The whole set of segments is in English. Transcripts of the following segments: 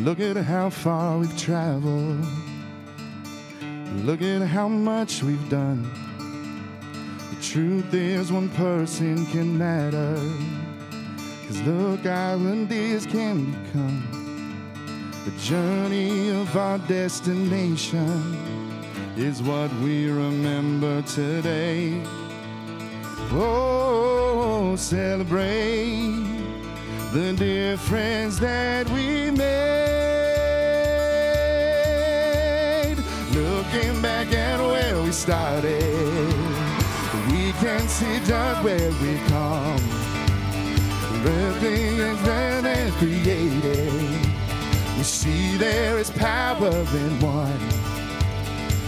Look at how far we've traveled. Look at how much we've done. The truth is one person can matter. 'Cause look how this can become the journey of our destination is what we remember today. Oh, celebrate the difference that we made. Looking back at where we started, we can see just where we've come. Everything is been created. We see there is power in one.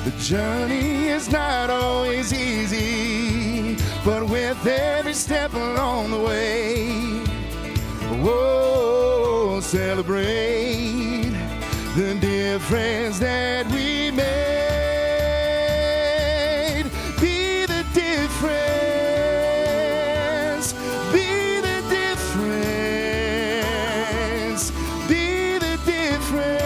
The journey is not always easy, but with every step along the way, oh, celebrate the difference that we made. Be the difference. Be the difference. Be the difference.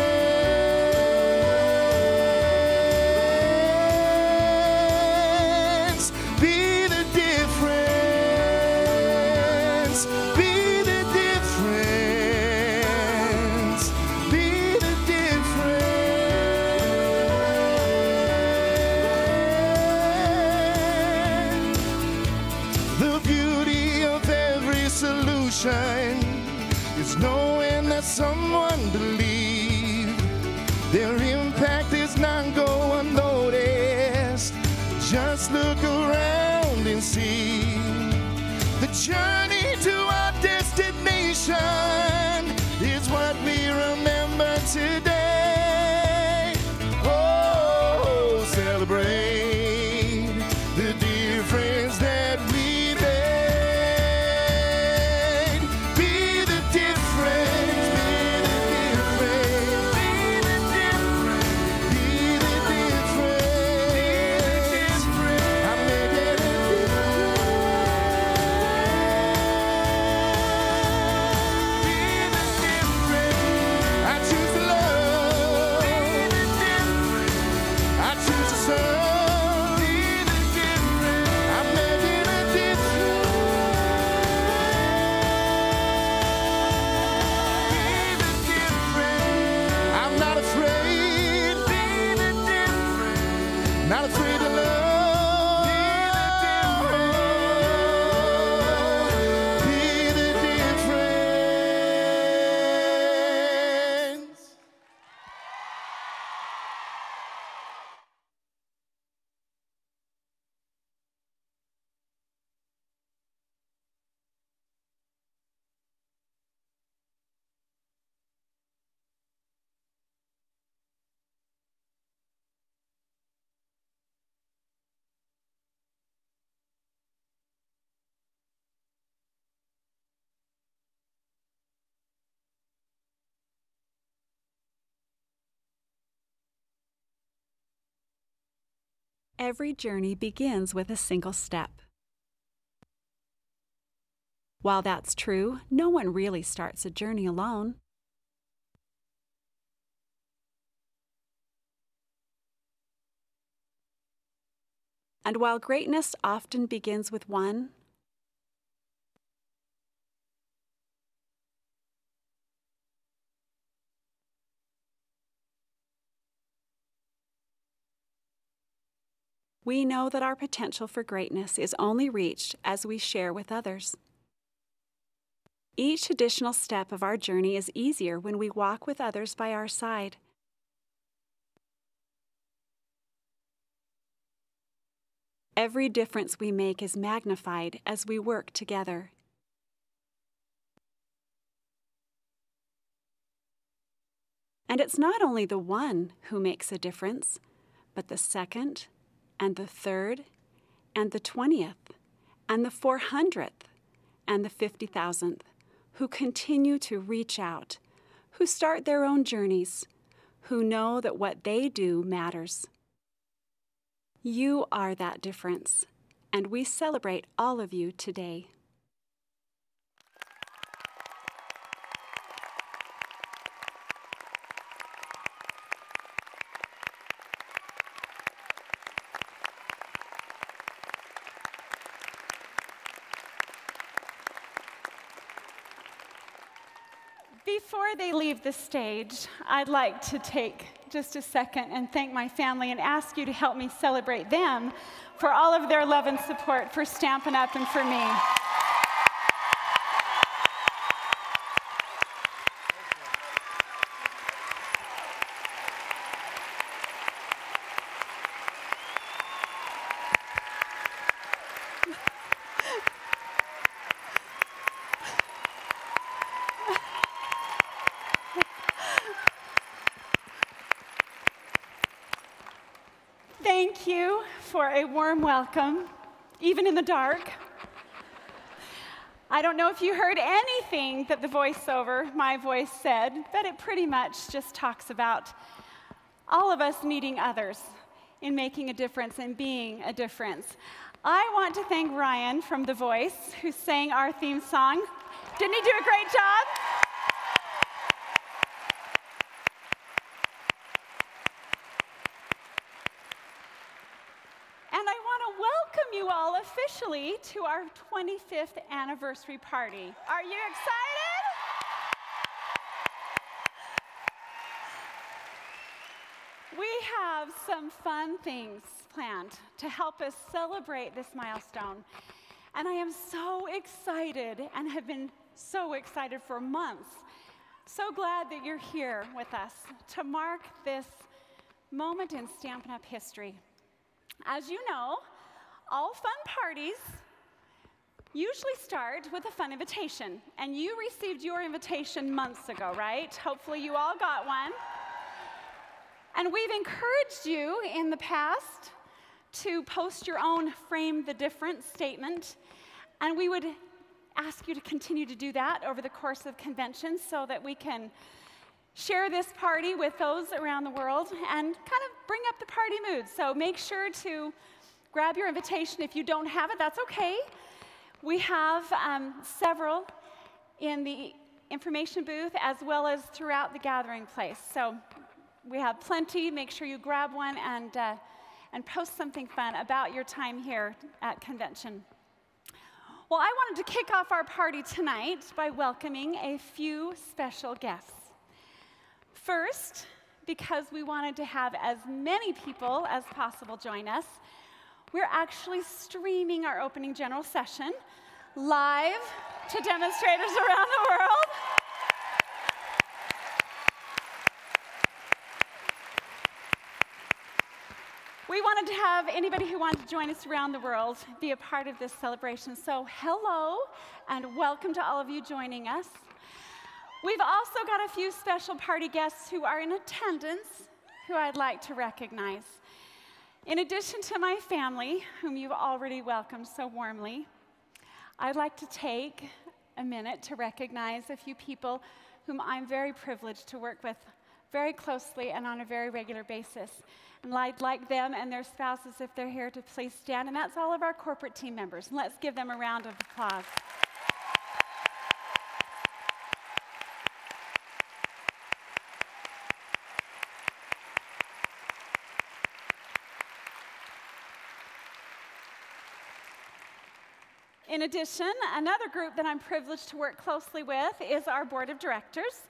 Is knowing that someone believed their impact is not go unnoticed. Just look around and see the journey to our destination is what we remember today. Oh, celebrate the difference that we not afraid to love. Be the difference. Every journey begins with a single step. While that's true, no one really starts a journey alone. And while greatness often begins with one, we know that our potential for greatness is only reached as we share with others. Each additional step of our journey is easier when we walk with others by our side. Every difference we make is magnified as we work together. And it's not only the one who makes a difference, but the second, and the third, and the 20th, and the 400th, and the 50,000th, who continue to reach out, who start their own journeys, who know that what they do matters. You are that difference, and we celebrate all of you today. Before they leave the stage, I'd like to take just a second and thank my family and ask you to help me celebrate them for all of their love and support for Stampin' Up! And for me. Thank you for a warm welcome, even in the dark. I don't know if you heard anything that the voiceover, my voice, said, but it pretty much just talks about all of us needing others in making a difference and being a difference. I want to thank Ryan from The Voice, who sang our theme song. Didn't he do a great job? You all officially to our 25th anniversary party. Are you excited? We have some fun things planned to help us celebrate this milestone. And I am so excited and have been so excited for months. So glad that you're here with us to mark this moment in Stampin' Up! History. As you know, all fun parties usually start with a fun invitation. And you received your invitation months ago, right? Hopefully you all got one. And we've encouraged you in the past to post your own Frame the Difference statement. And we would ask you to continue to do that over the course of convention so that we can share this party with those around the world and kind of bring up the party mood. So make sure to grab your invitation. If you don't have it, that's okay. We have several in the information booth as well as throughout the gathering place. So we have plenty. Make sure you grab one and post something fun about your time here at convention. Well, I wanted to kick off our party tonight by welcoming a few special guests. First, because we wanted to have as many people as possible join us, we're actually streaming our opening general session live to demonstrators around the world. We wanted to have anybody who wanted to join us around the world be a part of this celebration. So hello and welcome to all of you joining us. We've also got a few special party guests who are in attendance who I'd like to recognize. In addition to my family, whom you've already welcomed so warmly, I'd like to take a minute to recognize a few people whom I'm very privileged to work with very closely and on a very regular basis. And I'd like them and their spouses, if they're here, to please stand. And that's all of our corporate team members. And let's give them a round of applause. In addition, another group that I'm privileged to work closely with is our board of directors.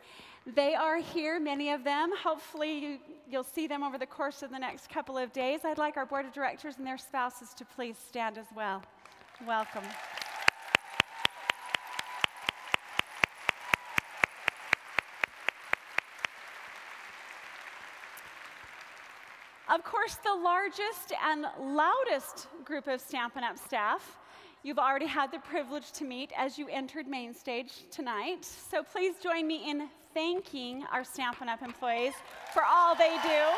They are here, many of them. Hopefully you'll see them over the course of the next couple of days. I'd like our board of directors and their spouses to please stand as well. Welcome. Of course, the largest and loudest group of Stampin' Up! Staff you've already had the privilege to meet as you entered main stage tonight. So please join me in thanking our Stampin' Up! Employees for all they do. Woo-hoo!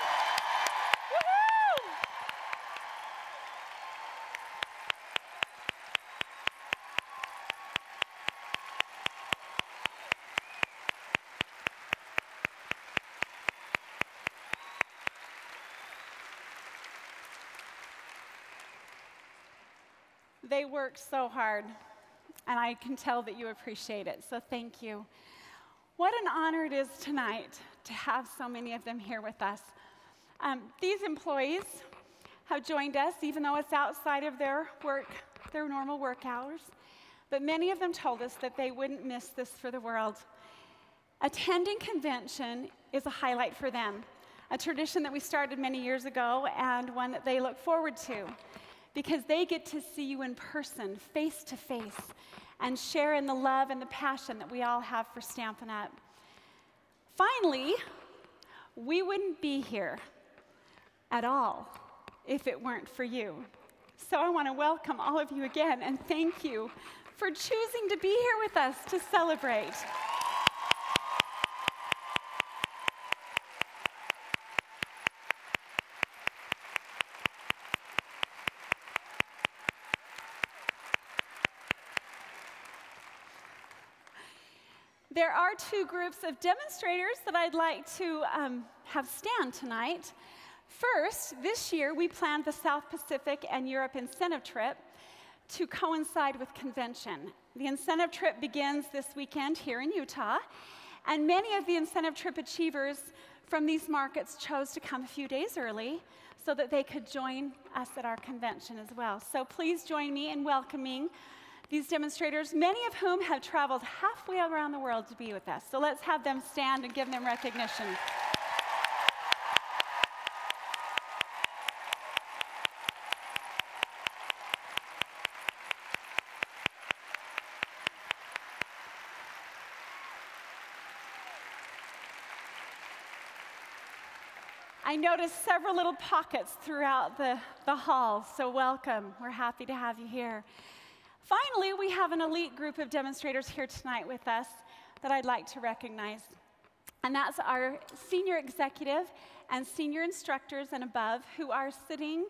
They work so hard, and I can tell that you appreciate it, so thank you. What an honor it is tonight to have so many of them here with us. These employees have joined us, even though it's outside of their normal work hours, but many of them told us that they wouldn't miss this for the world. Attending convention is a highlight for them, a tradition that we started many years ago and one that they look forward to because they get to see you in person, face to face, and share in the love and the passion that we all have for Stampin' Up. Finally, we wouldn't be here at all if it weren't for you. So I want to welcome all of you again and thank you for choosing to be here with us to celebrate. There are two groups of demonstrators that I'd like to have stand tonight. First, this year we planned the South Pacific and Europe incentive trip to coincide with convention. The incentive trip begins this weekend here in Utah, and many of the incentive trip achievers from these markets chose to come a few days early so that they could join us at our convention as well. So please join me in welcoming these demonstrators, many of whom have traveled halfway around the world to be with us. So let's have them stand and give them recognition. I noticed several little pockets throughout the hall, so welcome. We're happy to have you here. Finally, we have an elite group of demonstrators here tonight with us that I'd like to recognize. And that's our senior executive and senior instructors and above who are sitting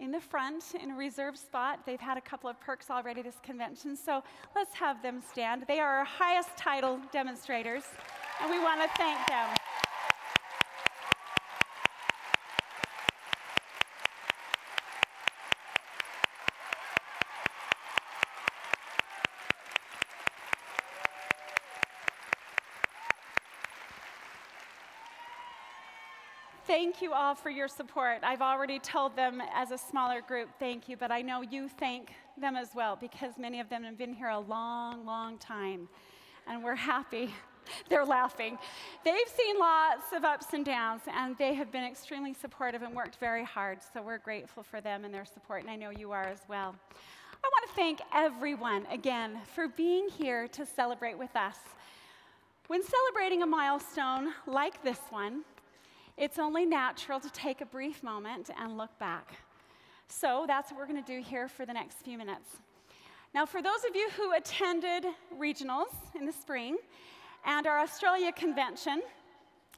in the front in a reserved spot. They've had a couple of perks already this convention, so let's have them stand. They are our highest title demonstrators, and we want to thank them. Thank you all for your support. I've already told them as a smaller group, thank you, but I know you thank them as well because many of them have been here a long, long time, and we're happy. They're laughing. They've seen lots of ups and downs, and they have been extremely supportive and worked very hard, so we're grateful for them and their support, and I know you are as well. I want to thank everyone again for being here to celebrate with us. When celebrating a milestone like this one, it's only natural to take a brief moment and look back. So that's what we're going to do here for the next few minutes. Now, for those of you who attended regionals in the spring and our Australia convention,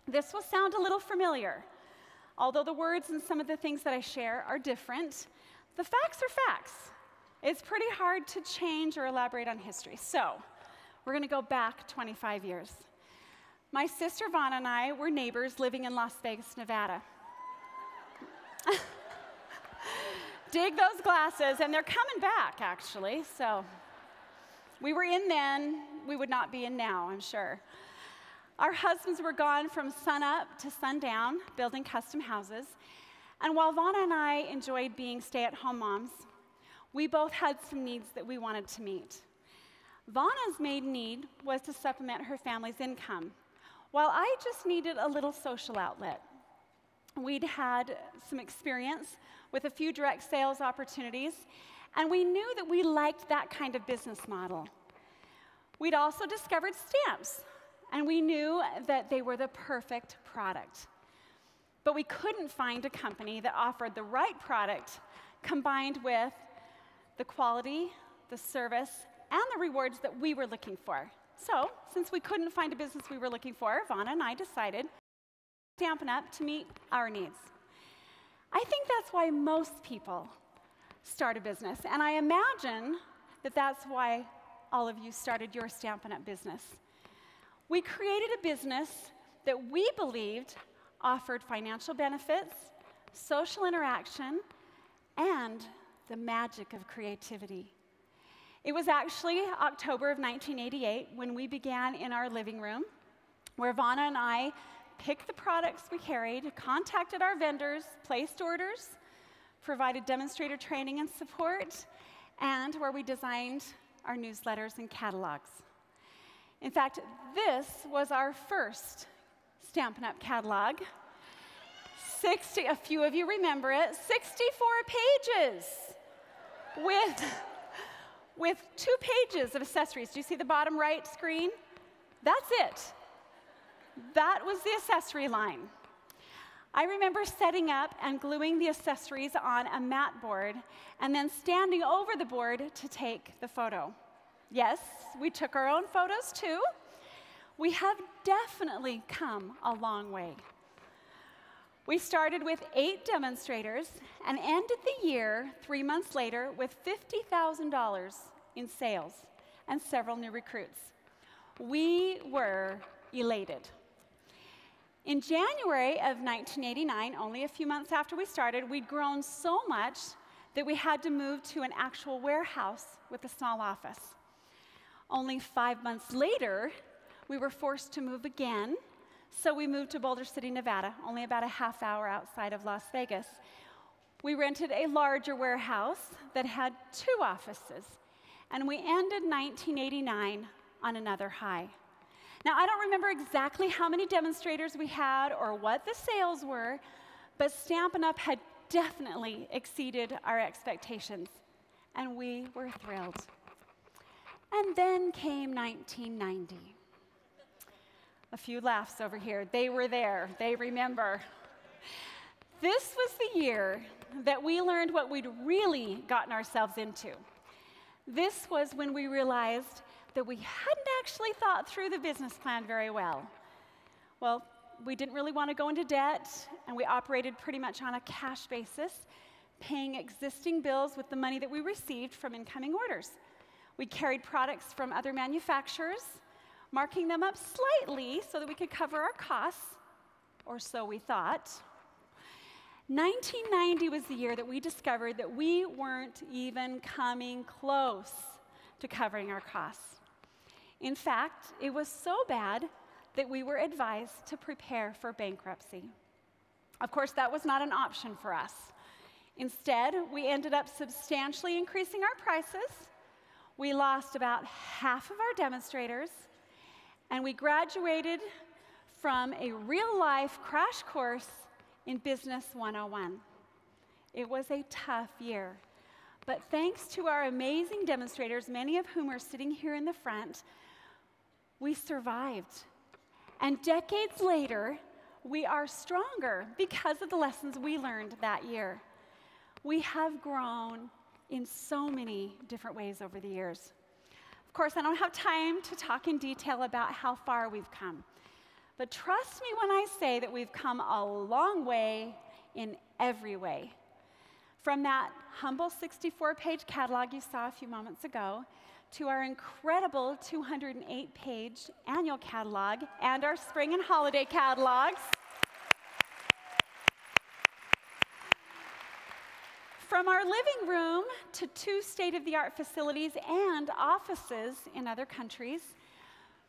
this will sound a little familiar. Although the words and some of the things that I share are different, the facts are facts. It's pretty hard to change or elaborate on history. So we're going to go back 25 years. My sister Vaughn and I were neighbors living in Las Vegas, Nevada. Dig those glasses, and they're coming back, actually. So we were in then, we would not be in now, I'm sure. Our husbands were gone from sunup to sundown, building custom houses. And while Vaughn and I enjoyed being stay-at-home moms, we both had some needs that we wanted to meet. Vanna's main need was to supplement her family's income, while I just needed a little social outlet. We'd had some experience with a few direct sales opportunities, and we knew that we liked that kind of business model. We'd also discovered stamps, and we knew that they were the perfect product. But we couldn't find a company that offered the right product combined with the quality, the service, and the rewards that we were looking for. So, since we couldn't find a business we were looking for, Vanna and I decided Stampin' Up to meet our needs. I think that's why most people start a business, and I imagine that that's why all of you started your Stampin' Up business. We created a business that we believed offered financial benefits, social interaction, and the magic of creativity. It was actually October of 1988 when we began in our living room, where Vanna and I picked the products we carried, contacted our vendors, placed orders, provided demonstrator training and support, and where we designed our newsletters and catalogs. In fact, this was our first Stampin' Up! Catalog. A few of you remember it, 64 pages with 2 pages of accessories. Do you see the bottom right screen? That's it. That was the accessory line. I remember setting up and gluing the accessories on a mat board and then standing over the board to take the photo. Yes, we took our own photos too. We have definitely come a long way. We started with 8 demonstrators and ended the year 3 months later with $50,000 in sales and several new recruits. We were elated. In January of 1989, only a few months after we started, we'd grown so much that we had to move to an actual warehouse with a small office. Only 5 months later, we were forced to move again, so we moved to Boulder City, Nevada, only about a half hour outside of Las Vegas. We rented a larger warehouse that had 2 offices, and we ended 1989 on another high. Now, I don't remember exactly how many demonstrators we had or what the sales were, but Stampin' Up! Had definitely exceeded our expectations, and we were thrilled. And then came 1990. A few laughs over here. They were there. They remember. This was the year that we learned what we'd really gotten ourselves into. This was when we realized that we hadn't actually thought through the business plan very well. Well, we didn't really want to go into debt, and we operated pretty much on a cash basis, paying existing bills with the money that we received from incoming orders. We carried products from other manufacturers, marking them up slightly so that we could cover our costs, or so we thought. 1990 was the year that we discovered that we weren't even coming close to covering our costs. In fact, it was so bad that we were advised to prepare for bankruptcy. Of course, that was not an option for us. Instead, we ended up substantially increasing our prices. We lost about half of our demonstrators, and we graduated from a real-life crash course in Business 101. It was a tough year, but thanks to our amazing demonstrators, many of whom are sitting here in the front, we survived. And decades later, we are stronger because of the lessons we learned that year. We have grown in so many different ways over the years. Of course, I don't have time to talk in detail about how far we've come. But trust me when I say that we've come a long way in every way. From that humble 64-page catalog you saw a few moments ago, to our incredible 208-page annual catalog and our spring and holiday catalogs. From our living room to 2 state-of-the-art facilities and offices in other countries,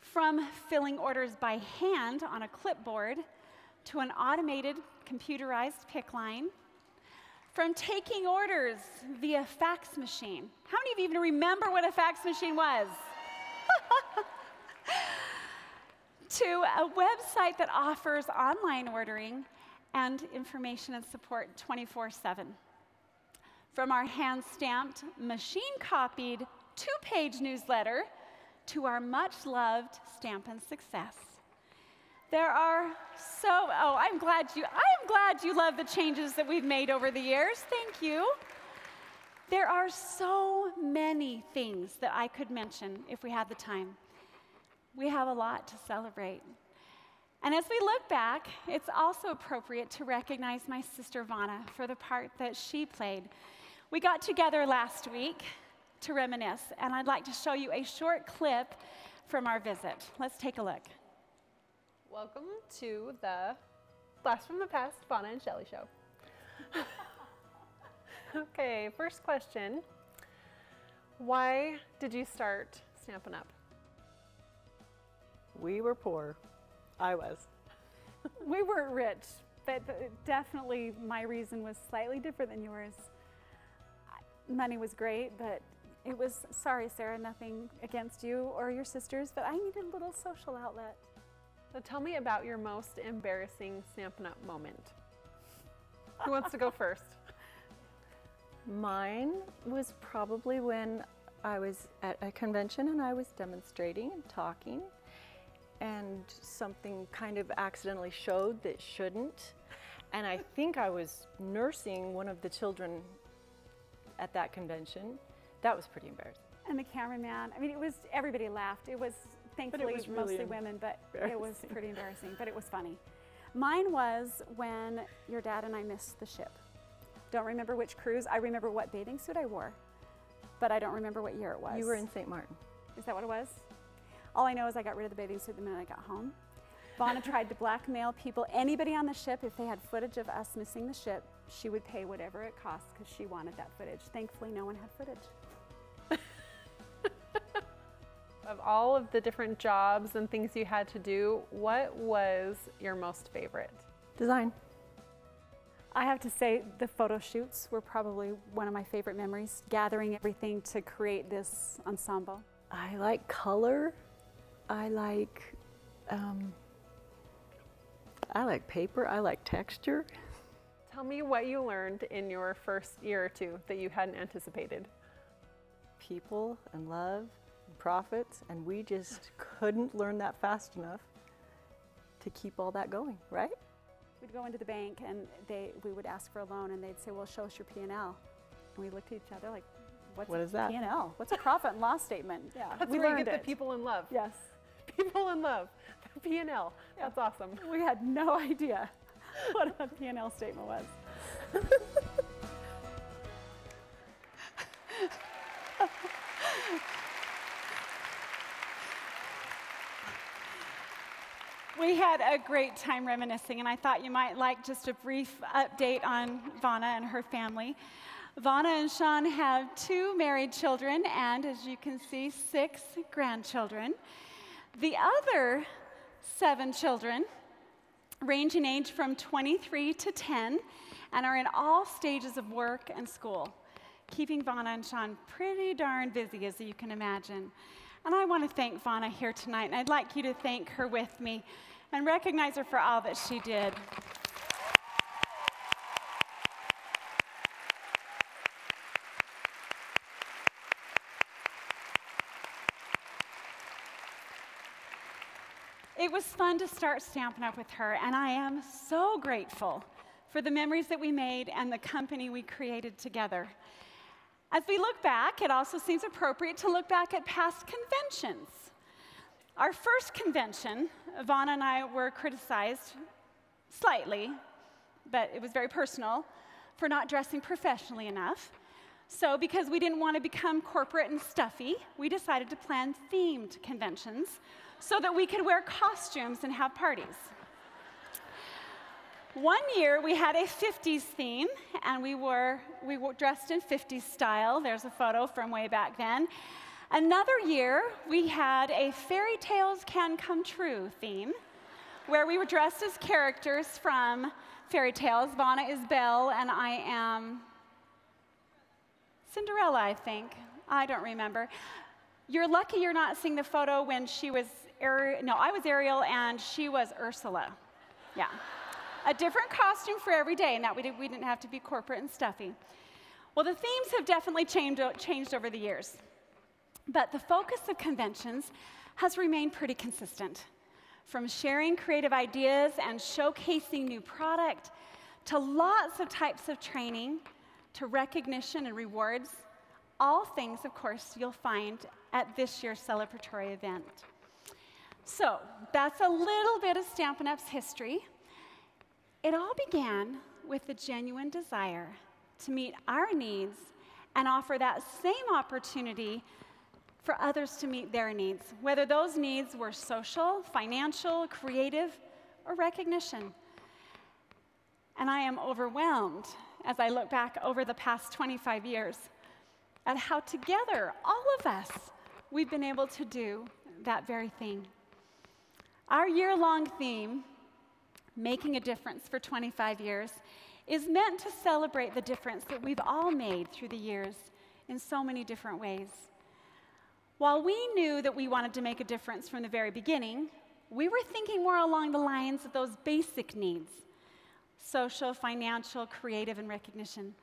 from filling orders by hand on a clipboard to an automated computerized pick line, from taking orders via fax machine. How many of you even remember what a fax machine was? To a website that offers online ordering and information and support 24/7. From our hand-stamped, machine-copied 2-page newsletter to our much-loved Stampin' Success. There are I'm glad you love the changes that we've made over the years. Thank you. There are so many things that I could mention if we had the time. We have a lot to celebrate. And as we look back, it's also appropriate to recognize my sister Vanna for the part that she played. We got together last week to reminisce, and I'd like to show you a short clip from our visit. Let's take a look. Welcome to the Blast from the Past Vanna and Shelley show. Okay, first question. Why did you start Stampin' Up? We were poor. I was. We weren't rich, but definitely my reason was slightly different than yours. Money was great, but It was, sorry, Sarah, nothing against you or your sisters, but I needed a little social outlet. So tell me about your most embarrassing Stampin' Up! Moment. Who wants to go first? Mine was probably when I was at a convention and I was demonstrating and talking, and something kind of accidentally showed that shouldn't. And I think I was nursing one of the children at that convention. That was pretty embarrassing. And the cameraman, I mean, it was, everybody laughed. It was thankfully was really mostly women, but it was pretty embarrassing, but it was funny. Mine was when your dad and I missed the ship. Don't remember which cruise. I remember what bathing suit I wore, but I don't remember what year it was. You were in St. Martin. Is that what it was? All I know is I got rid of the bathing suit the minute I got home. Vonna tried to blackmail people, anybody on the ship, if they had footage of us missing the ship, she would pay whatever it cost because she wanted that footage. Thankfully, no one had footage. Of all of the different jobs and things you had to do, what was your most favorite? Design. I have to say the photo shoots were probably one of my favorite memories, gathering everything to create this ensemble. I like color. I like paper. I like texture. Tell me what you learned in your first year or two that you hadn't anticipated. People and love and profits, and we just couldn't learn that fast enough to keep all that going, right? We'd go into the bank and we would ask for a loan and they'd say, well, show us your P&L. And we looked at each other like, What is that? P&L? What's a profit and loss statement? Yeah, That's we where you learned get it. the people in love. Yes. People in love. The P&L. Yeah. That's awesome. We had no idea what a P&L statement was. We had a great time reminiscing, and I thought you might like just a brief update on Vonna and her family. Vonna and Sean have 2 married children and, as you can see, 6 grandchildren. The other 7 children range in age from 23 to 10 and are in all stages of work and school, keeping Vonna and Sean pretty darn busy, as you can imagine. And I want to thank Vonna here tonight, and I'd like you to thank her with me and recognize her for all that she did. It was fun to start Stampin' Up! With her, and I am so grateful for the memories that we made and the company we created together. As we look back, it also seems appropriate to look back at past conventions. Our first convention, Vonna and I were criticized slightly, but it was very personal, for not dressing professionally enough. So because we didn't want to become corporate and stuffy, we decided to plan themed conventions so that we could wear costumes and have parties. One year, we had a 50s theme, and we were dressed in 50s style. There's a photo from way back then. Another year, we had a fairy tales can come true theme, where we were dressed as characters from fairy tales. Vonna is Belle, and I am Cinderella, I think. I don't remember. You're lucky you're not seeing the photo when she was I was Ariel, and she was Ursula. Yeah. A different costume for every day, and that we didn't have to be corporate and stuffy. Well, the themes have definitely changed over the years. But the focus of conventions has remained pretty consistent. From sharing creative ideas and showcasing new product, to lots of types of training, to recognition and rewards, all things, of course, you'll find at this year's celebratory event. So, that's a little bit of Stampin' Up's history. It all began with the genuine desire to meet our needs and offer that same opportunity for others to meet their needs, whether those needs were social, financial, creative, or recognition. And I am overwhelmed as I look back over the past 25 years at how together, all of us, we've been able to do that very thing. Our year-long theme, Making a Difference for 25 years, is meant to celebrate the difference that we've all made through the years in so many different ways. While we knew that we wanted to make a difference from the very beginning, we were thinking more along the lines of those basic needs: social, financial, creative, and recognition.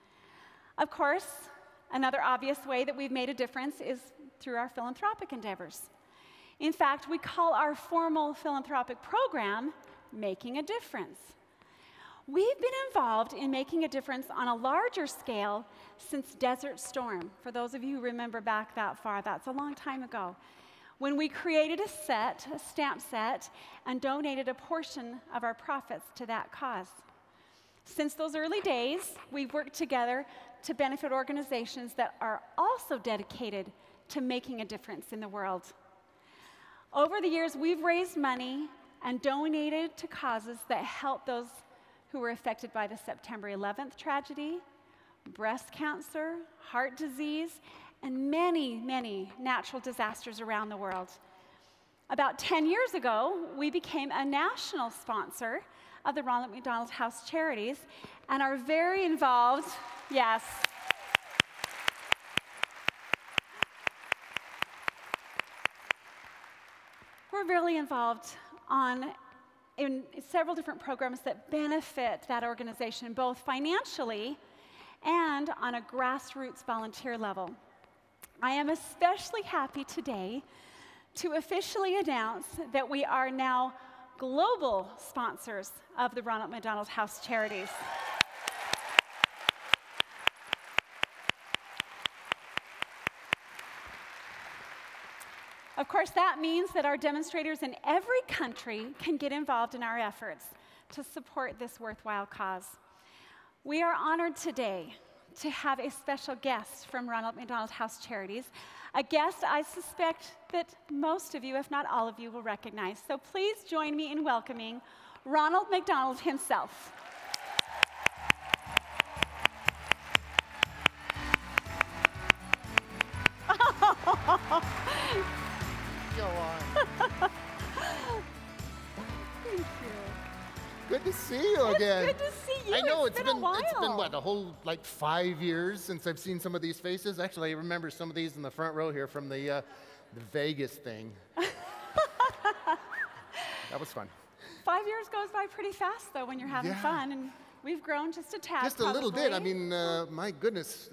Of course, another obvious way that we've made a difference is through our philanthropic endeavors. In fact, we call our formal philanthropic program Making a Difference. We've been involved in making a difference on a larger scale since Desert Storm. For those of you who remember back that far, that's a long time ago, when we created a stamp set, and donated a portion of our profits to that cause. Since those early days, we've worked together to benefit organizations that are also dedicated to making a difference in the world. Over the years, we've raised money and donated to causes that help those who were affected by the September 11th tragedy, breast cancer, heart disease, and many, many natural disasters around the world. About 10 years ago, we became a national sponsor of the Ronald McDonald House Charities and are very involved, yes. We're really involved in several different programs that benefit that organization, both financially and on a grassroots volunteer level. I am especially happy today to officially announce that we are now global sponsors of the Ronald McDonald House Charities. Of course, that means that our demonstrators in every country can get involved in our efforts to support this worthwhile cause. We are honored today to have a special guest from Ronald McDonald House Charities, a guest I suspect that most of you, if not all of you, will recognize. So please join me in welcoming Ronald McDonald himself. Go on. Thank you. Good to see you again. It's good to see you. I know it's been a while. It's been what, a whole like 5 years since I've seen some of these faces. Actually, I remember some of these in the front row here from the Vegas thing. That was fun. 5 years goes by pretty fast though when you're having fun, and we've grown just a tad. Just a little bit. I mean, my goodness.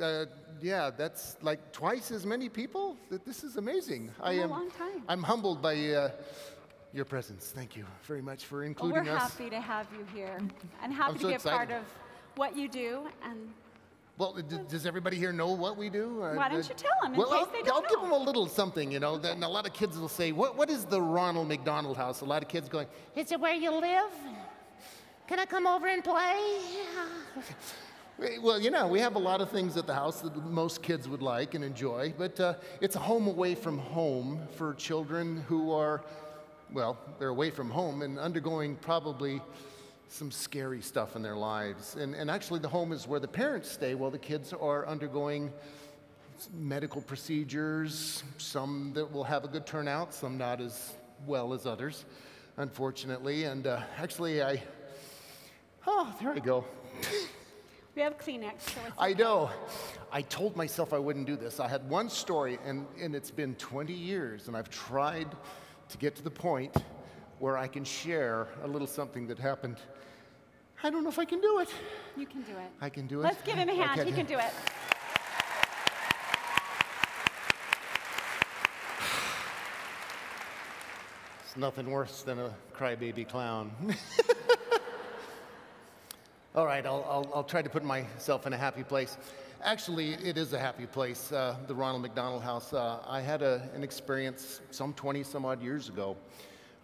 Yeah, that's like twice as many people. This is amazing. A long time. I'm humbled by your presence. Thank you very much for including us. We're happy to have you here, and happy to be a part of what you do. And well, does everybody here know what we do? Why don't you tell them in case they don't I'll know? give them a little something, you know. Then a lot of kids will say, what is the Ronald McDonald House? A lot of kids going, is it where you live? Can I come over and play? Well, you know, we have a lot of things at the house that most kids would like and enjoy, but it's a home away from home for children who are, well, they're away from home and undergoing probably some scary stuff in their lives. And actually the home is where the parents stay while the kids are undergoing medical procedures, some that will have a good turnout, some not as well as others, unfortunately. And actually oh, there I go. We have Kleenex. So it's I know. I told myself I wouldn't do this. I had one story, and it's been 20 years, and I've tried to get to the point where I can share a little something that happened. I don't know if I can do it. You can do it. I can do it. Let's give him a hand. Okay. He can do it. It's nothing worse than a crybaby clown. All right, I'll try to put myself in a happy place. Actually, it is a happy place, the Ronald McDonald House. I had an experience some 20-some-odd years ago.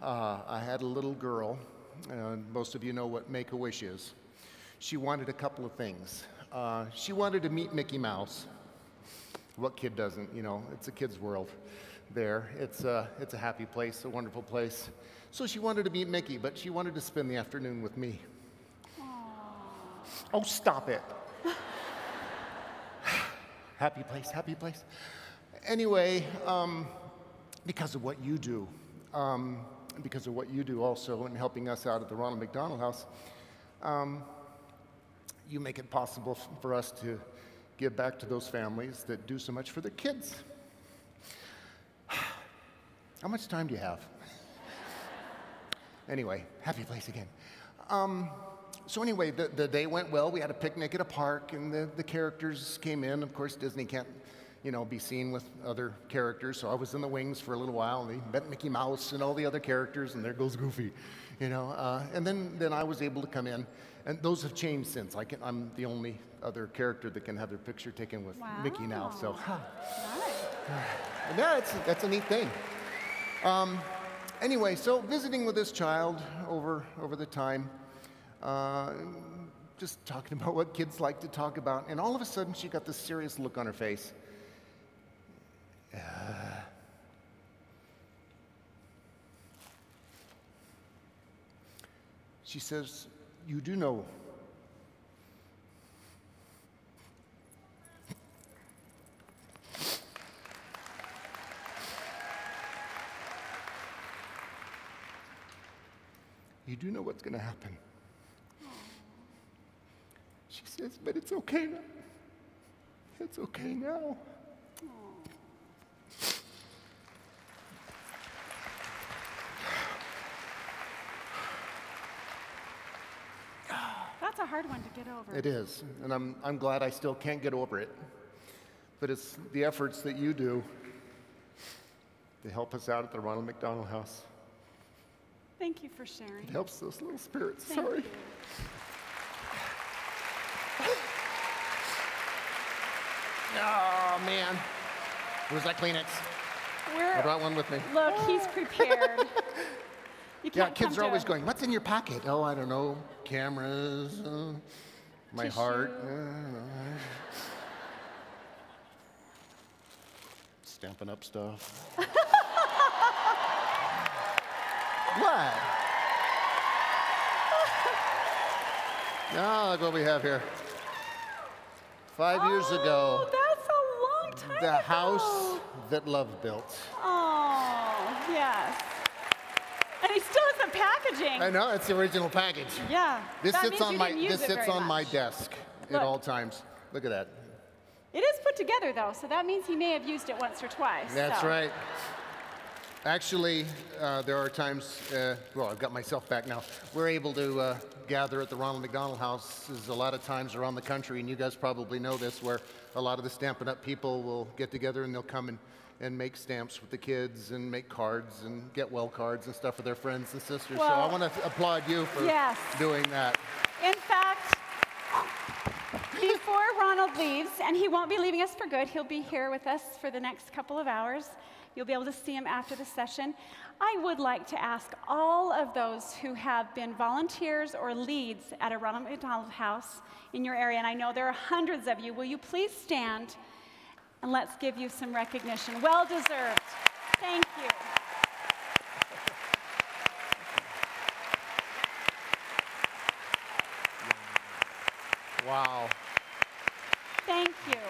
I had a little girl, and most of you know what Make-A-Wish is. She wanted a couple of things. She wanted to meet Mickey Mouse. What kid doesn't, you know? It's a kid's world there. It's a happy place, a wonderful place. So she wanted to meet Mickey, but she wanted to spend the afternoon with me. Oh, stop it. Happy place, happy place. Anyway, because of what you do, also in helping us out at the Ronald McDonald House, you make it possible for us to give back to those families that do so much for their kids. How much time do you have? Anyway, happy place again. So anyway, the day went well. We had a picnic at a park, and the characters came in. Of course, Disney can't, be seen with other characters, so I was in the wings for a little while, and they met Mickey Mouse and all the other characters, and there goes Goofy, And then I was able to come in, and those have changed since. I'm the only other character that can have their picture taken with Mickey now, so. Yeah, that's a neat thing. Anyway, so visiting with this child over the time, just talking about what kids like to talk about, and all of a sudden she got this serious look on her face. She says, "You do know what's going to happen." She says, "But it's okay now. It's okay now." That's a hard one to get over. It is, and I'm glad I still can't get over it. But it's the efforts that you do to help us out at the Ronald McDonald House. Thank you for sharing. It helps those little spirits. Thank Sorry. you. Oh, man. Where's that Kleenex? I brought one with me. Look, he's prepared. You Yeah, can't kids come are to always it. going, "What's in your pocket?" "Oh, I don't know. Cameras, my Tissue. heart. Stampin' Up stuff." What? Now look what we have here. 5 years ago, That's a long time the ago. house that love built. Oh, yes. And he still has the packaging. I know, it's the original package. Yeah. This that sits means on you my didn't use this it sits very on my much. desk Look. at all times. Look at that. It is put together, though, so that means he may have used it once or twice. That's so. right. Actually, there are times, well, I've got myself back now. We're able to gather at the Ronald McDonald House. There's a lot of times around the country, and you guys probably know this, where a lot of the Stampin' Up people will get together and they'll come and make stamps with the kids and make cards and get well cards and stuff for their friends and sisters. So I want to applaud you for doing that. In fact, before Ronald leaves, and he won't be leaving us for good, he'll be here with us for the next couple of hours. You'll be able to see him after the session. I would like to ask all of those who have been volunteers or leads at a Ronald McDonald House in your area, and I know there are hundreds of you, will you please stand and let's give you some recognition. Well deserved. Thank you. Wow. Thank you.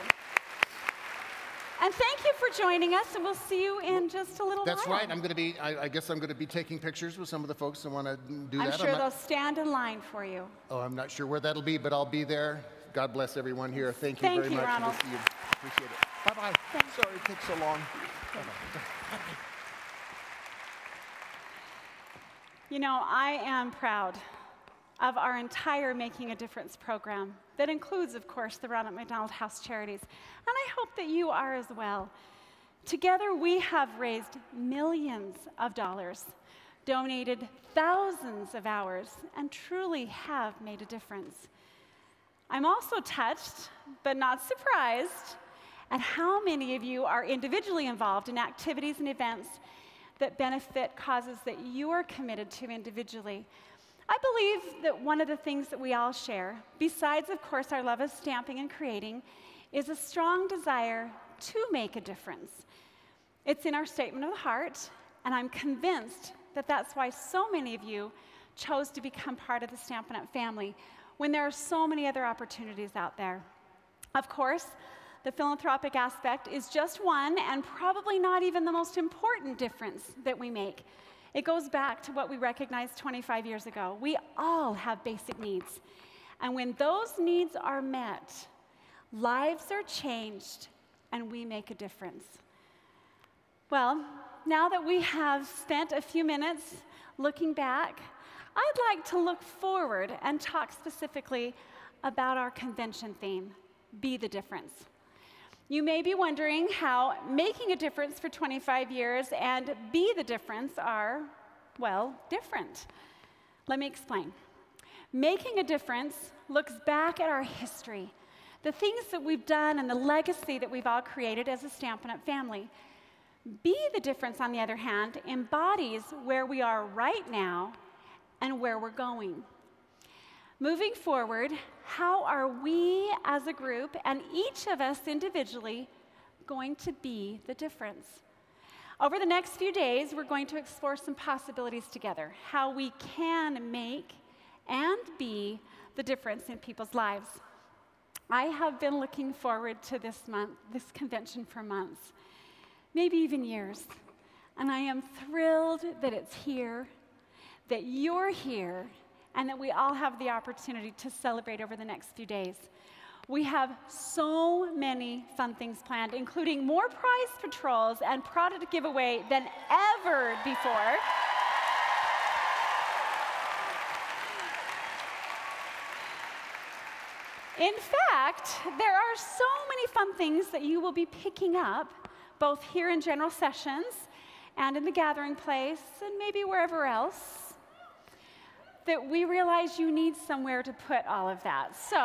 And thank you for joining us, and we'll see you in just a little That's while. right. I'm going to be, I guess I'm going to be taking pictures with some of the folks that want to do I'm that. sure they'll stand in line for you. Oh, I'm not sure where that'll be, but I'll be there. God bless everyone here. Thank you Thank very you, much. Ronald. We'll see you. Appreciate it. Bye-bye. Sorry it took so long. You know, I am proud of our entire Making a Difference program that includes, of course, the Ronald McDonald House Charities. And I hope that you are as well. Together, we have raised millions of dollars, donated thousands of hours, and truly have made a difference. I'm also touched, but not surprised, at how many of you are individually involved in activities and events that benefit causes that you are committed to individually. I believe that one of the things that we all share, besides, of course, our love of stamping and creating, is a strong desire to make a difference. It's in our statement of the heart, and I'm convinced that that's why so many of you chose to become part of the Stampin' Up! Family when there are so many other opportunities out there. Of course, the philanthropic aspect is just one, and probably not even the most important difference that we make. It goes back to what we recognized 25 years ago. We all have basic needs. And when those needs are met, Lives are changed, and we make a difference. Well, now that we have spent a few minutes looking back, I'd like to look forward and talk specifically about our convention theme, Be the Difference. You may be wondering how making a difference for 25 years and Be the Difference are, well, different. Let me explain. Making a difference looks back at our history, the things that we've done and the legacy that we've all created as a Stampin' Up! Family. Be the Difference, on the other hand, embodies where we are right now and where we're going. Moving forward, how are we as a group and each of us individually going to be the difference? Over the next few days, we're going to explore some possibilities together, how we can make and be the difference in people's lives. I have been looking forward to this convention for months, maybe even years, and I am thrilled that it's here, that you're here, and that we all have the opportunity to celebrate over the next few days. We have so many fun things planned, including more prize patrols and product giveaway than ever before. In fact, there are so many fun things that you will be picking up, both here in general sessions and in the gathering place, and maybe wherever else, that we realize you need somewhere to put all of that. So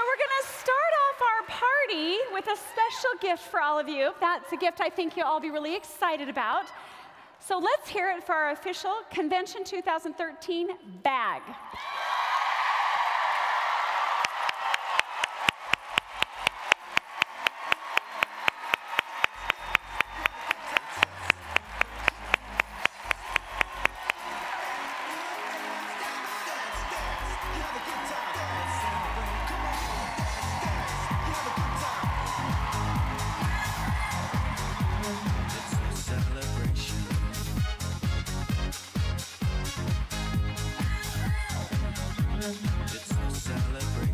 we're going to start off our party with a special gift for all of you. That's a gift I think you'll all be really excited about. So let's hear it for our official Convention 2013 bag. It's a celebration.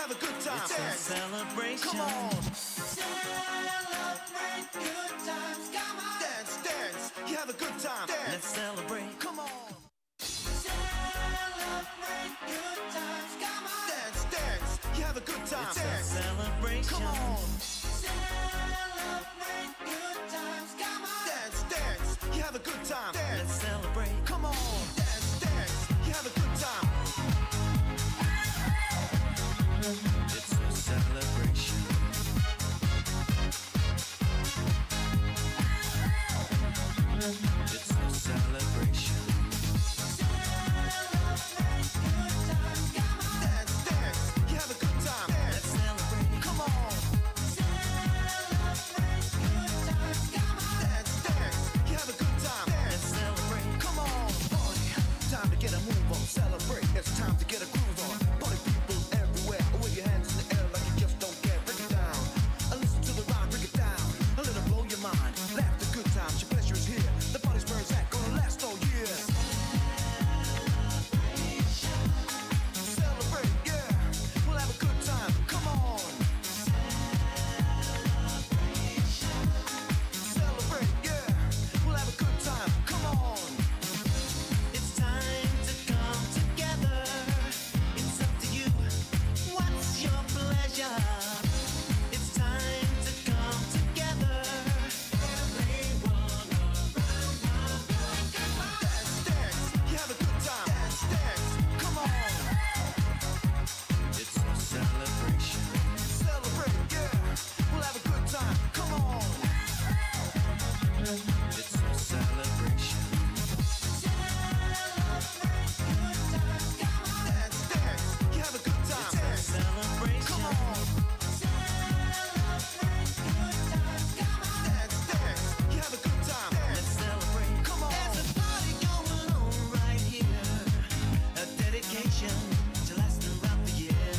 have a good time. It's a celebration. Come on. Celebrate good times. Come on. Dance, dance. You have a good time. Dance. Let's celebrate. Come on. Celebrate good times. Come on. Dance, dance. You have a good time. It's dance. A celebration. Come on. Celebrate good times. Come on. Dance, dance. You have a good time. Dance. Let's celebrate. Come on. Dance, dance. You have a good time. It's a celebration. It's a celebration. Celebrate good times. Come on. Dance, dance. You have a good time. Let's celebrate. Come on. Celebrate good times. Come on. Dance, dance. You have a good time. Let's celebrate. Come on. Party. Time to get a move on. Celebrate. It's time to get a groove on. Party people everywhere. Wave your hands in the air like you just don't care. Break it down. Listen to the rock. Break it down. A little blow your mind. Laugh the good times. Your pleasure is here. The party's where it's at. Gonna last all year. Celebrate, yeah. We'll have a good time. Come on. Celebrate, yeah. We'll have a good time. Come on. It's time to come together. It's up to you. What's your pleasure? It's time to come together. Everyone around the world. Dance, dance. You have a good time. Dance, dance. Come on. It's a celebration. Celebrate, yeah. We'll have a good time. Come on. It's a celebration. Celebrate good times. Come on. Dance, dance. You have a good time. It's a celebration. Come on. Celebrate good times. Come on. Dance, dance. You have a good time. Let's celebrate. Come on. There's a party going on right here. A dedication to last throughout the year.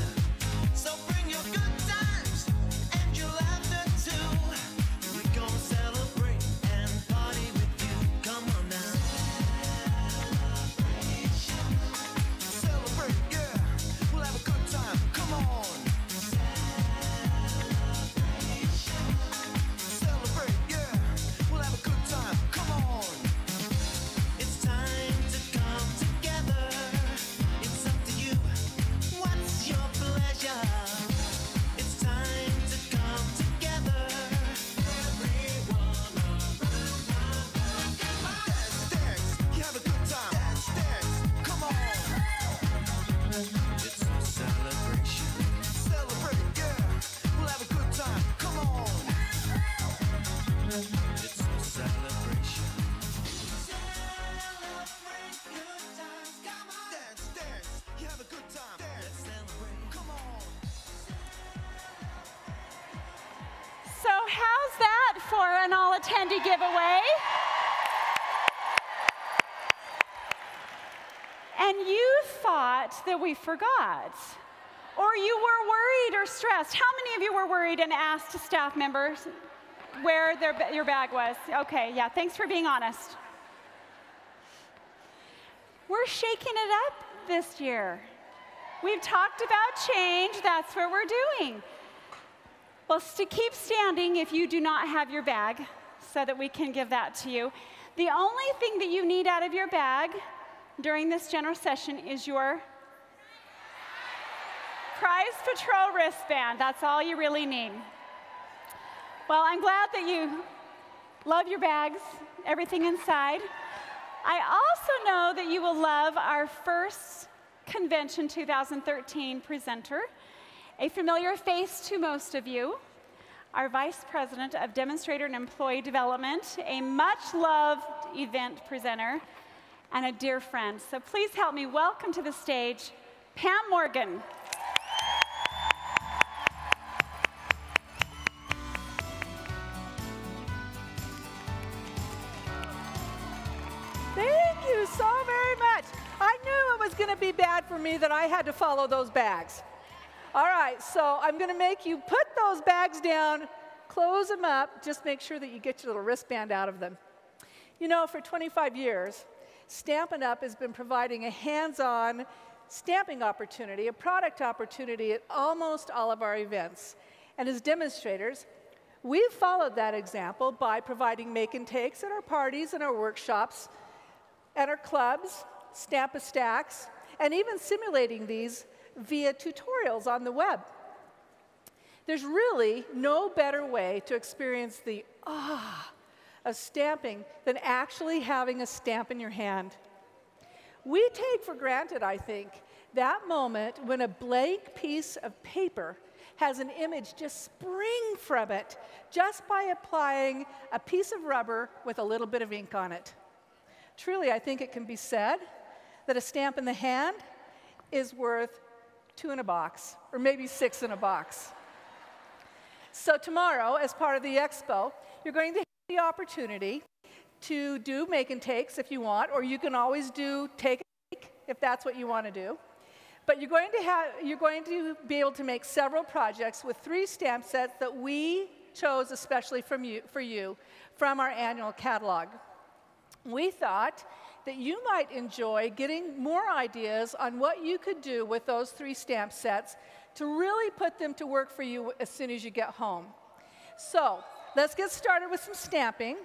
So bring your good times and your laughter too. We're gonna celebrate and party with you. Come on now. Celebrate, yeah. We'll have a good time. Come on. Celebrate, yeah. We'll have a good time. Come on. It's time to come together. It's up to you. What's your pleasure? It's time to come together. Everyone around the world. Dance, dance. You have a good time. Dance, dance. Come on. It's a celebration. Celebrate, yeah. We'll have a good time. Come on. It's a celebration. Celebrate good times. Come on. Dance, dance. You have a good time. Let's celebrate. Come on. So how's that for an all-attendee giveaway? And you thought that we forgot, or you were worried or stressed. How many of you were worried and asked staff members where your bag was? Okay, yeah, thanks for being honest. We're shaking it up this year. We've talked about change, that's what we're doing. Well, keep standing if you do not have your bag so that we can give that to you. The only thing that you need out of your bag during this general session is your Prize Patrol wristband. That's all you really need. Well, I'm glad that you love your bags, everything inside. I also know that you will love our first Convention 2013 presenter, a familiar face to most of you, our Vice President of Demonstrator and Employee Development, a much-loved event presenter, and a dear friend. So please help me welcome to the stage Pam Morgan. Thank you so very much. I knew it was going to be bad for me that I had to follow those bags. All right, so I'm going to make you put those bags down, close them up, just make sure that you get your little wristband out of them. You know, for 25 years, Stampin' Up! Has been providing a hands-on stamping opportunity, a product opportunity at almost all of our events. And as demonstrators, we've followed that example by providing make and takes at our parties and our workshops, at our clubs, Stamp-A-Stacks, and even simulating these via tutorials on the web. There's really no better way to experience the of stamping than actually having a stamp in your hand. We take for granted, I think, that moment when a blank piece of paper has an image just spring from it just by applying a piece of rubber with a little bit of ink on it. Truly, I think it can be said that a stamp in the hand is worth 2 in a box, or maybe 6 in a box. So tomorrow, as part of the expo, you're going to have the opportunity to do make and takes if you want, or you can always do take a take if that's what you want to do. But you're going to be able to make several projects with 3 stamp sets that we chose especially for you from our annual catalog. We thought that you might enjoy getting more ideas on what you could do with those 3 stamp sets to really put them to work for you as soon as you get home. So let's get started with some stamping.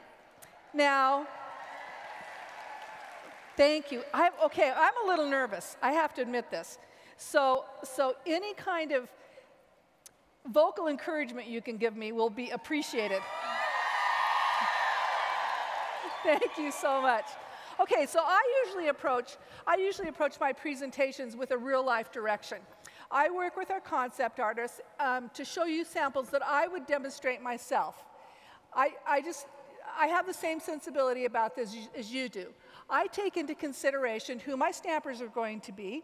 Now, thank you. Okay, I'm a little nervous. I have to admit this. So any kind of vocal encouragement you can give me will be appreciated. Thank you so much. Okay, so I usually approach my presentations with a real-life direction. I work with our concept artists to show you samples that I would demonstrate myself. I have the same sensibility about this as you do. I take into consideration who my stampers are going to be,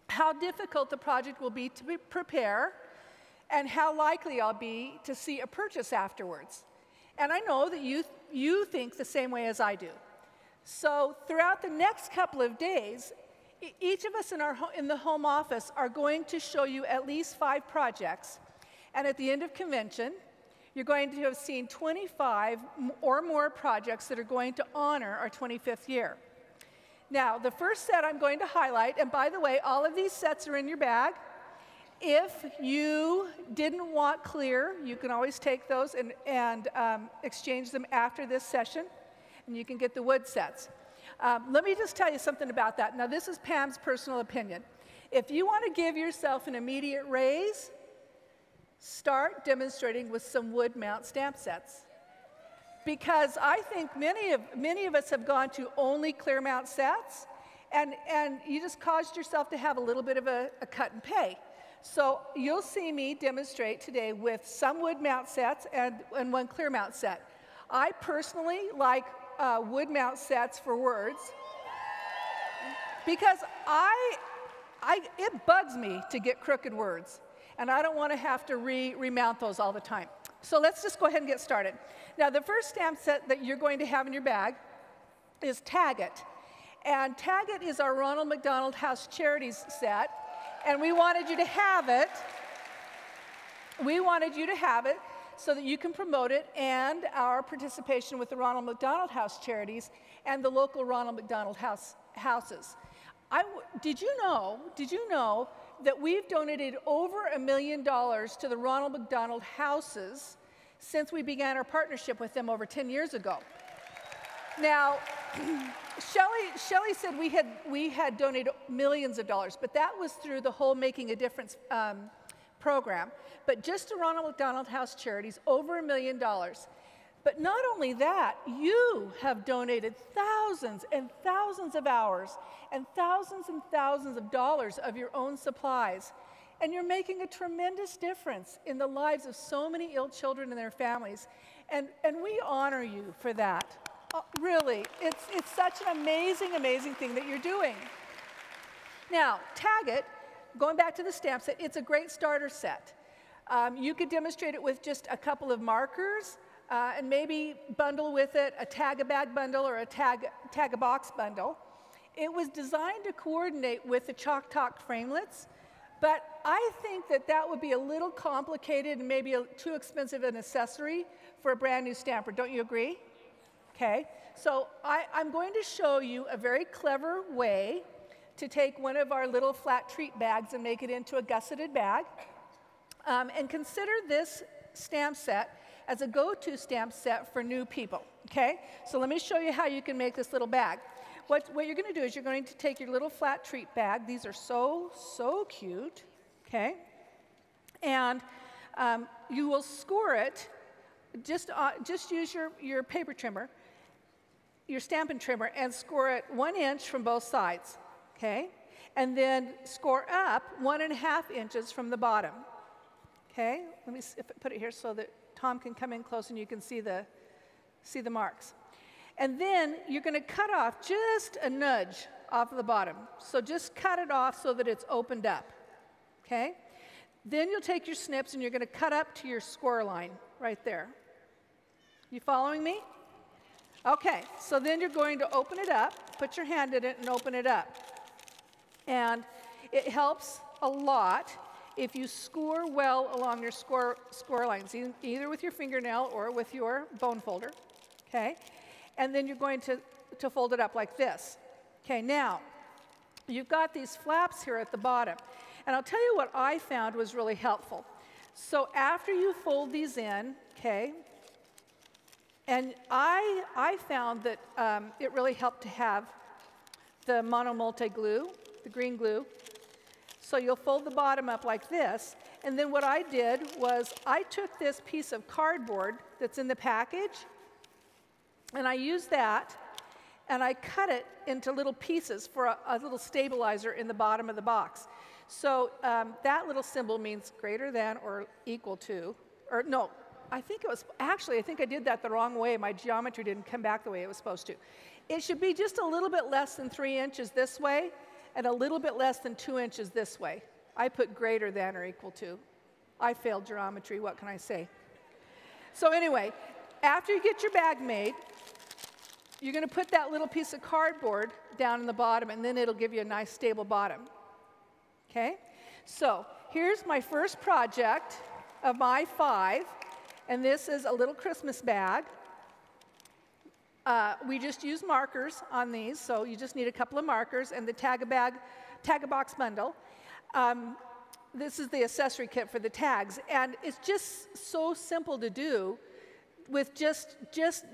how difficult the project will be to prepare, and how likely I'll be to see a purchase afterwards. And I know that you think the same way as I do. So throughout the next couple of days, each of us in the home office are going to show you at least 5 projects. And at the end of convention, you're going to have seen 25 or more projects that are going to honor our 25th year. Now, the first set I'm going to highlight, and by the way, all of these sets are in your bag. If you didn't want clear, you can always take those and exchange them after this session, and you can get the wood sets. Let me just tell you something about that. Now, this is Pam's personal opinion. If you want to give yourself an immediate raise, start demonstrating with some wood mount stamp sets. Because I think many of us have gone to only clear mount sets, and you just caused yourself to have a little bit of a cut and pay. So you'll see me demonstrate today with some wood mount sets and 1 clear mount set. I personally like wood mount sets for words because it bugs me to get crooked words, and I don't want to have to remount those all the time. So let's just go ahead and get started. Now, the first stamp set that you're going to have in your bag is Tag It. And Tag It is our Ronald McDonald House Charities set, and we wanted you to have it. We wanted you to have it so that you can promote it and our participation with the Ronald McDonald House Charities and the local Ronald McDonald houses. Did you know that we've donated over $1 million to the Ronald McDonald houses since we began our partnership with them over 10 years ago? Now, Shelley said we had donated millions of dollars, but that was through the whole Making a Difference program. But just to Ronald McDonald House Charities, over $1 million. But not only that, you have donated thousands and thousands of hours and thousands of dollars of your own supplies. And you're making a tremendous difference in the lives of so many ill children and their families. And we honor you for that. Really, it's such an amazing, amazing thing that you're doing. Now, Tag It, going back to the stamp set, it's a great starter set. You could demonstrate it with just a couple of markers, and maybe bundle with it a tag-a-bag bundle or a tag-a-box bundle. It was designed to coordinate with the Chalk Talk framelits, but I think that would be a little complicated and maybe too expensive an accessory for a brand new stamper. Don't you agree? Okay, so I'm going to show you a very clever way to take one of our little flat treat bags and make it into a gusseted bag. And consider this stamp set as a go-to stamp set for new people, okay? So let me show you how you can make this little bag. What you're going to do is you're going to take your little flat treat bag. These are so, so cute, okay? And you will score it. Just use your paper trimmer, your Stampin' trimmer, and score it 1 inch from both sides, okay? And then score up 1.5 inches from the bottom, okay? Let me put it here so that Tom can come in close and you can see the marks. And then you're going to cut off just a nudge off of the bottom. So just cut it off so that it's opened up, okay? Then you'll take your snips and you're going to cut up to your score line right there. You following me? Okay, so then you're going to open it up, put your hand in it and open it up. And it helps a lot if you score well along your score lines, either with your fingernail or with your bone folder, okay? And then you're going to fold it up like this. Okay, now, you've got these flaps here at the bottom. And I'll tell you what I found was really helpful. So after you fold these in, okay, and I found that it really helped to have the mono-multi glue, the green glue. So you'll fold the bottom up like this. And then what I did was I took this piece of cardboard that's in the package, and I used that, and I cut it into little pieces for a little stabilizer in the bottom of the box. So that little symbol means greater than or equal to, or no, I think I did that the wrong way. My geometry didn't come back the way it was supposed to. It should be just a little bit less than 3 inches this way, and a little bit less than 2 inches this way. I put greater than or equal to. I failed geometry, what can I say? So anyway, after you get your bag made, you're going to put that little piece of cardboard down in the bottom, and then it'll give you a nice stable bottom. Okay? So here's my first project of my 5, and this is a little Christmas bag. We just use markers on these, so you just need a couple of markers and the tag-a-box bundle. This is the accessory kit for the tags, and it's just so simple to do with just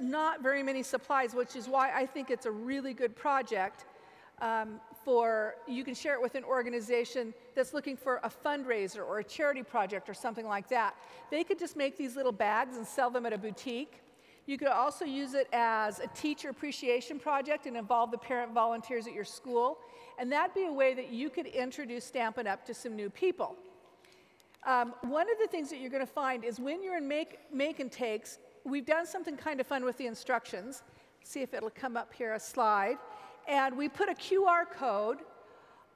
not very many supplies, which is why I think it's a really good project you can share it with an organization that's looking for a fundraiser or a charity project or something like that. They could just make these little bags and sell them at a boutique. You could also use it as a teacher appreciation project and involve the parent volunteers at your school. And that'd be a way that you could introduce Stampin' Up! To some new people. One of the things that you're going to find is when you're in make and takes, we've done something kind of fun with the instructions. See if it'll come up here, a slide. And we put a QR code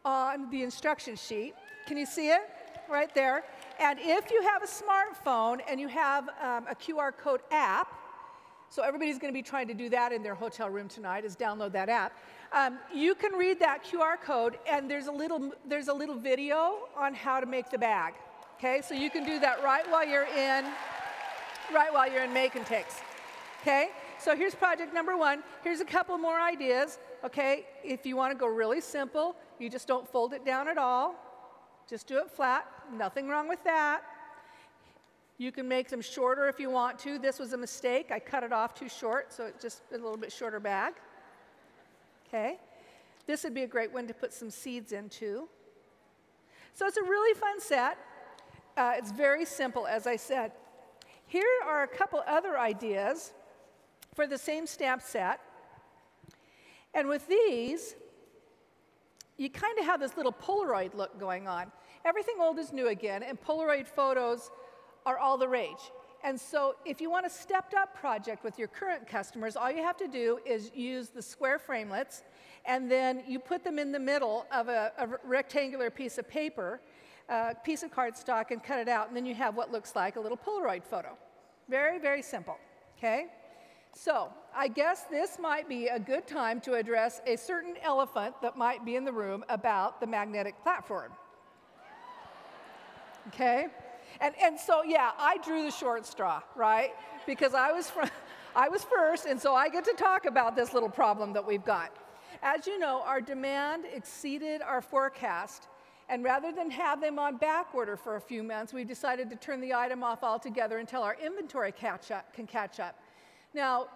on the instruction sheet. Can you see it? Right there. And if you have a smartphone and you have a QR code app, so everybody's going to be trying to do that in their hotel room tonight, is download that app. You can read that QR code, and there's a little video on how to make the bag. Okay, so you can do that right while you're in make and takes. Okay, so here's project number 1. Here's a couple more ideas. Okay, if you want to go really simple, you just don't fold it down at all. Just do it flat. Nothing wrong with that. You can make them shorter if you want to. This was a mistake. I cut it off too short, so it's just a little bit shorter bag. Okay, this would be a great one to put some seeds into. So it's a really fun set. It's very simple, as I said. Here are a couple other ideas for the same stamp set. And with these, you kind of have this little Polaroid look going on. Everything old is new again, and Polaroid photos are all the rage. And so if you want a stepped-up project with your current customers, all you have to do is use the square framelits, and then you put them in the middle of a rectangular piece of paper, a piece of cardstock, and cut it out, and then you have what looks like a little Polaroid photo. Very, very simple, okay? So I guess this might be a good time to address a certain elephant that might be in the room about the magnetic platform. Okay? And so, yeah, I drew the short straw, right? Because I was first, and so I get to talk about this little problem that we've got. As you know, our demand exceeded our forecast. And rather than have them on back order for a few months, we decided to turn the item off altogether until our inventory can catch up. Now,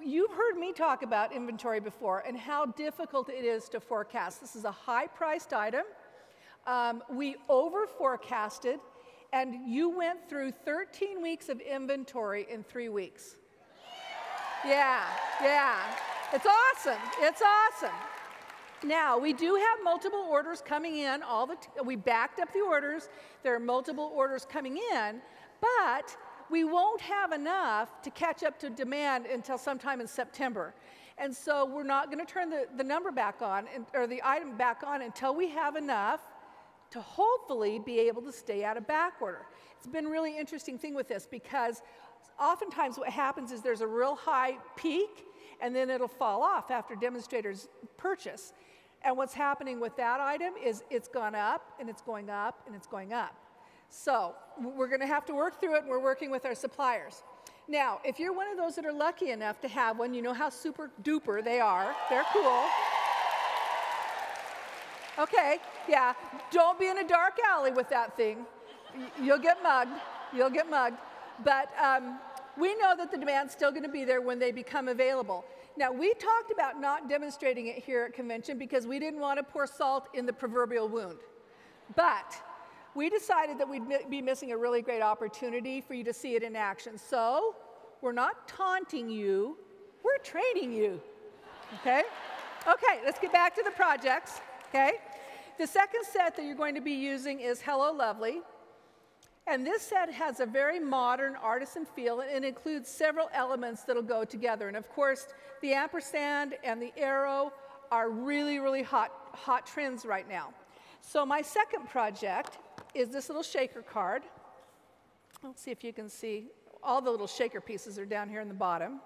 you've heard me talk about inventory before and how difficult it is to forecast. This is a high-priced item. We over-forecasted, and you went through 13 weeks of inventory in 3 weeks. Yeah. It's awesome. It's awesome. Now, we do have multiple orders coming in. We backed up the orders. There are multiple orders coming in, but we won't have enough to catch up to demand until sometime in September. And so we're not going to turn the number back on, or the item back on, until we have enough to hopefully be able to stay out of back order. It's been a really interesting thing with this, because oftentimes what happens is there's a real high peak, and then it'll fall off after demonstrators purchase. And what's happening with that item is it's gone up, and it's going up, and it's going up. So we're going to have to work through it, and we're working with our suppliers. Now, if you're one of those that are lucky enough to have one, you know how super duper they are. They're cool. Okay, yeah, don't be in a dark alley with that thing. You'll get mugged. You'll get mugged. But we know that the demand's still going to be there when they become available. Now, we talked about not demonstrating it here at convention because we didn't want to pour salt in the proverbial wound. But we decided that we'd be missing a really great opportunity for you to see it in action. So we're not taunting you, we're training you, okay? Okay, let's get back to the projects, okay? The second set that you're going to be using is Hello Lovely. And this set has a very modern artisan feel, and it includes several elements that'll go together. And of course, the ampersand and the arrow are really, really hot trends right now. So my second project is this little shaker card. Let's see if you can see. All the little shaker pieces are down here in the bottom.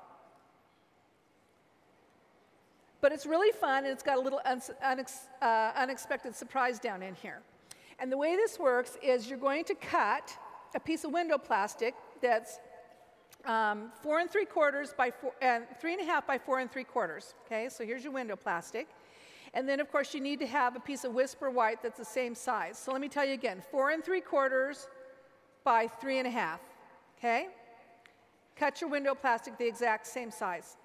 But it's really fun, and it's got a little unexpected surprise down in here. And the way this works is you're going to cut a piece of window plastic that's 4 3/4 by 4, and 3 1/2 by 4 3/4. Okay, so here's your window plastic. And then, of course, you need to have a piece of whisper white that's the same size. So let me tell you again, 4 3/4 by 3 1/2. Okay? Cut your window plastic the exact same size.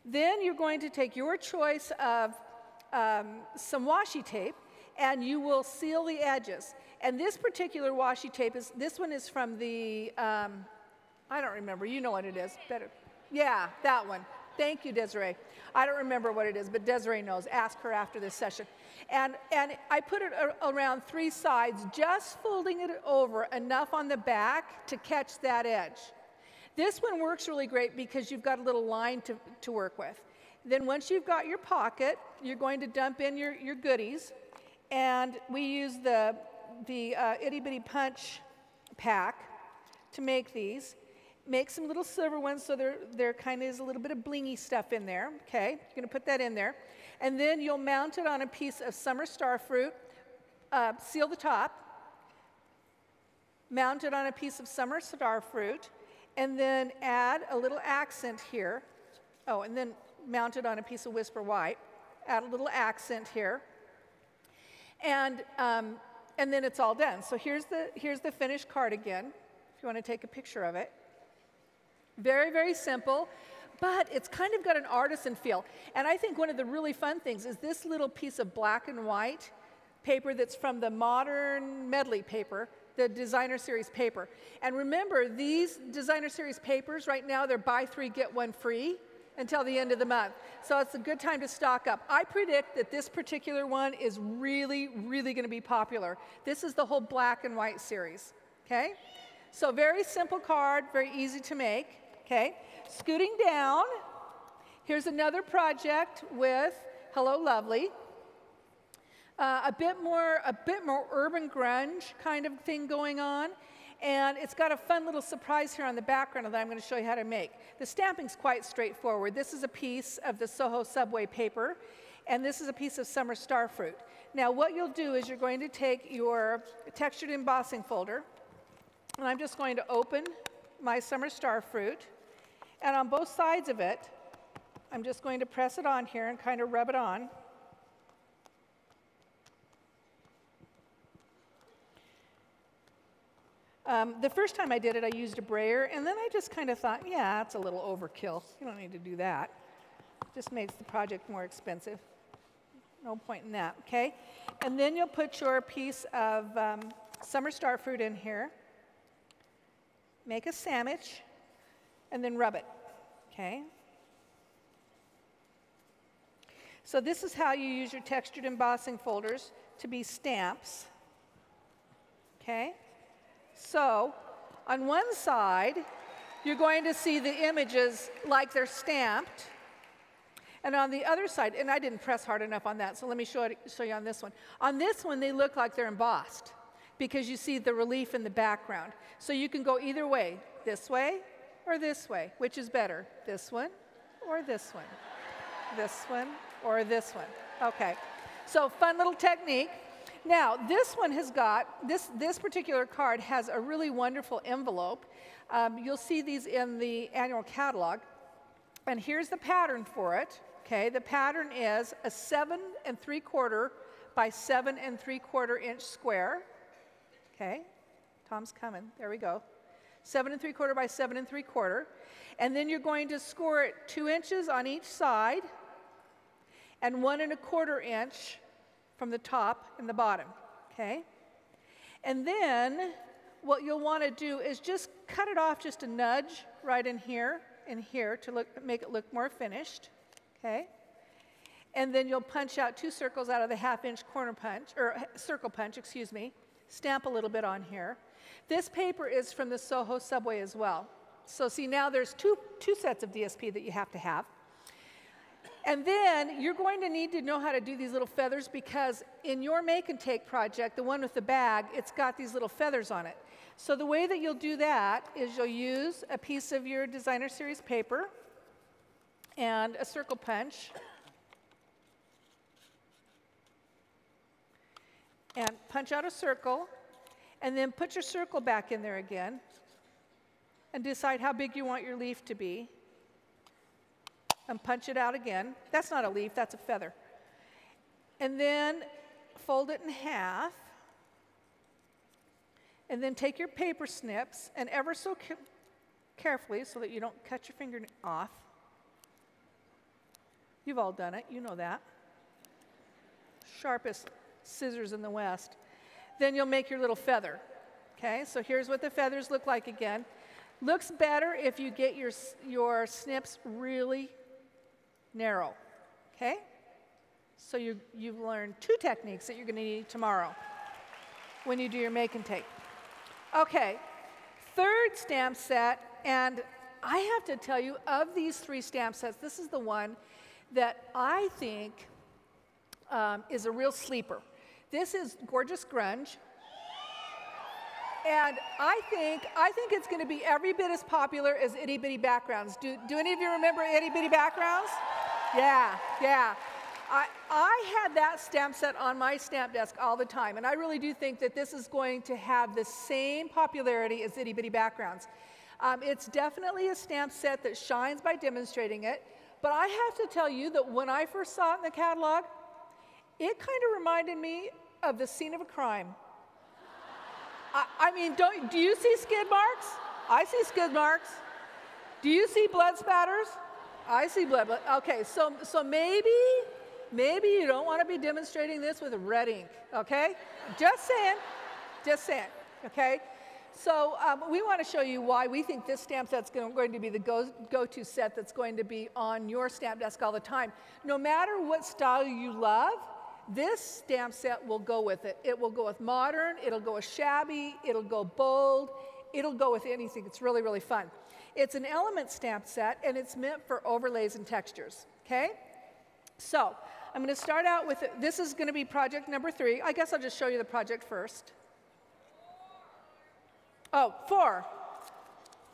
Then you're going to take your choice of some washi tape, and you will seal the edges. And this particular washi tape this one is from the, I don't remember, you know what it is. Better. Yeah, that one. Thank you, Desiree. I don't remember what it is, but Desiree knows. Ask her after this session. And I put it around 3 sides, just folding it over enough on the back to catch that edge. This one works really great because you've got a little line to work with. Then once you've got your pocket, you're going to dump in your goodies. And we use the itty bitty punch pack to make these. Make some little silver ones so there kind of is a little bit of blingy stuff in there. Okay, you're going to put that in there. And then you'll mount it on a piece of summer star fruit, seal the top, mount it on a piece of summer star fruit, and then add a little accent here. Oh, and then mount it on a piece of whisper white. Add a little accent here. And then it's all done. So here's the finished card again, if you want to take a picture of it. Very, very simple, but it's kind of got an artisan feel. And I think one of the really fun things is this little piece of black and white paper that's from the modern medley paper, the designer series paper. And remember, these designer series papers right now, they're buy 3, get 1 free until the end of the month. So it's a good time to stock up. I predict that this particular one is really, really going to be popular. This is the whole black and white series, okay? So very simple card, very easy to make, okay? Scooting down, here's another project with Hello Lovely. A bit more urban grunge kind of thing going on. And it's got a fun little surprise here on the background that I'm going to show you how to make. The stamping's quite straightforward. This is a piece of the Soho Subway paper, and this is a piece of summer star fruit. Now what you'll do is you're going to take your textured embossing folder, and I'm just going to open my summer star fruit, and on both sides of it, I'm just going to press it on here and kind of rub it on. The first time I did it, I used a brayer, and then I just kind of thought, yeah, that's a little overkill. You don't need to do that. Just makes the project more expensive. No point in that, okay? And then you'll put your piece of summer star fruit in here. Make a sandwich, and then rub it, okay? So this is how you use your textured embossing folders to be stamps, okay? So on one side, you're going to see the images like they're stamped. And on the other side, and I didn't press hard enough on that, so let me show you on this one. On this one, they look like they're embossed because you see the relief in the background. So you can go either way, this way or this way. Which is better, this one or this one? This one or this one? Okay, so fun little technique. Now, this one has got, this particular card has a really wonderful envelope. You'll see these in the annual catalog. And here's the pattern for it, okay? The pattern is a 7 3/4 by 7 3/4 inch square, okay? Tom's coming, there we go. 7 3/4 by 7 3/4. And then you're going to score it 2 inches on each side and 1 1/4 inch from the top and the bottom, okay? And then what you'll want to do is just cut it off just a nudge right in here to make it look more finished, okay? And then you'll punch out 2 circles out of the 1/2 inch corner punch, or circle punch, excuse me. Stamp a little bit on here. This paper is from the Soho subway as well. So see, now there's two sets of DSP that you have to have. And then you're going to need to know how to do these little feathers because in your make and take project, the one with the bag, it's got these little feathers on it. So the way that you'll do that is you'll use a piece of your designer series paper and a circle punch and punch out a circle and then put your circle back in there again and decide how big you want your leaf to be. And punch it out again. That's not a leaf, that's a feather. And then fold it in half. And then take your paper snips and ever so carefully so that you don't cut your finger off. You've all done it, you know that. Sharpest scissors in the West. Then you'll make your little feather. Okay, so here's what the feathers look like again. Looks better if you get your snips really narrow, okay? So you've learned 2 techniques that you're going to need tomorrow when you do your make and take. Okay, 3rd stamp set, and I have to tell you, of these 3 stamp sets, this is the one that I think is a real sleeper. This is Gorgeous Grunge, and I think it's going to be every bit as popular as Itty Bitty Backgrounds. Do any of you remember Itty Bitty Backgrounds? Yeah. I had that stamp set on my stamp desk all the time, and I really do think that this is going to have the same popularity as Itty Bitty Backgrounds. It's definitely a stamp set that shines by demonstrating it, but I have to tell you that when I first saw it in the catalog, it kind of reminded me of the scene of a crime. I mean, do you see skid marks? I see skid marks. Do you see blood spatters? I see blood. Okay, so maybe you don't want to be demonstrating this with red ink, okay? Just saying, okay? So we want to show you why we think this stamp set's going to be the go-to set that's going to be on your stamp desk all the time. No matter what style you love, this stamp set will go with it. It will go with modern, it'll go with shabby, it'll go bold, it'll go with anything. It's really, really fun. It's an element stamp set, and it's meant for overlays and textures, okay? So I'm going to start out with, this is going to be project number 3. I guess I'll just show you the project first. Oh, 4.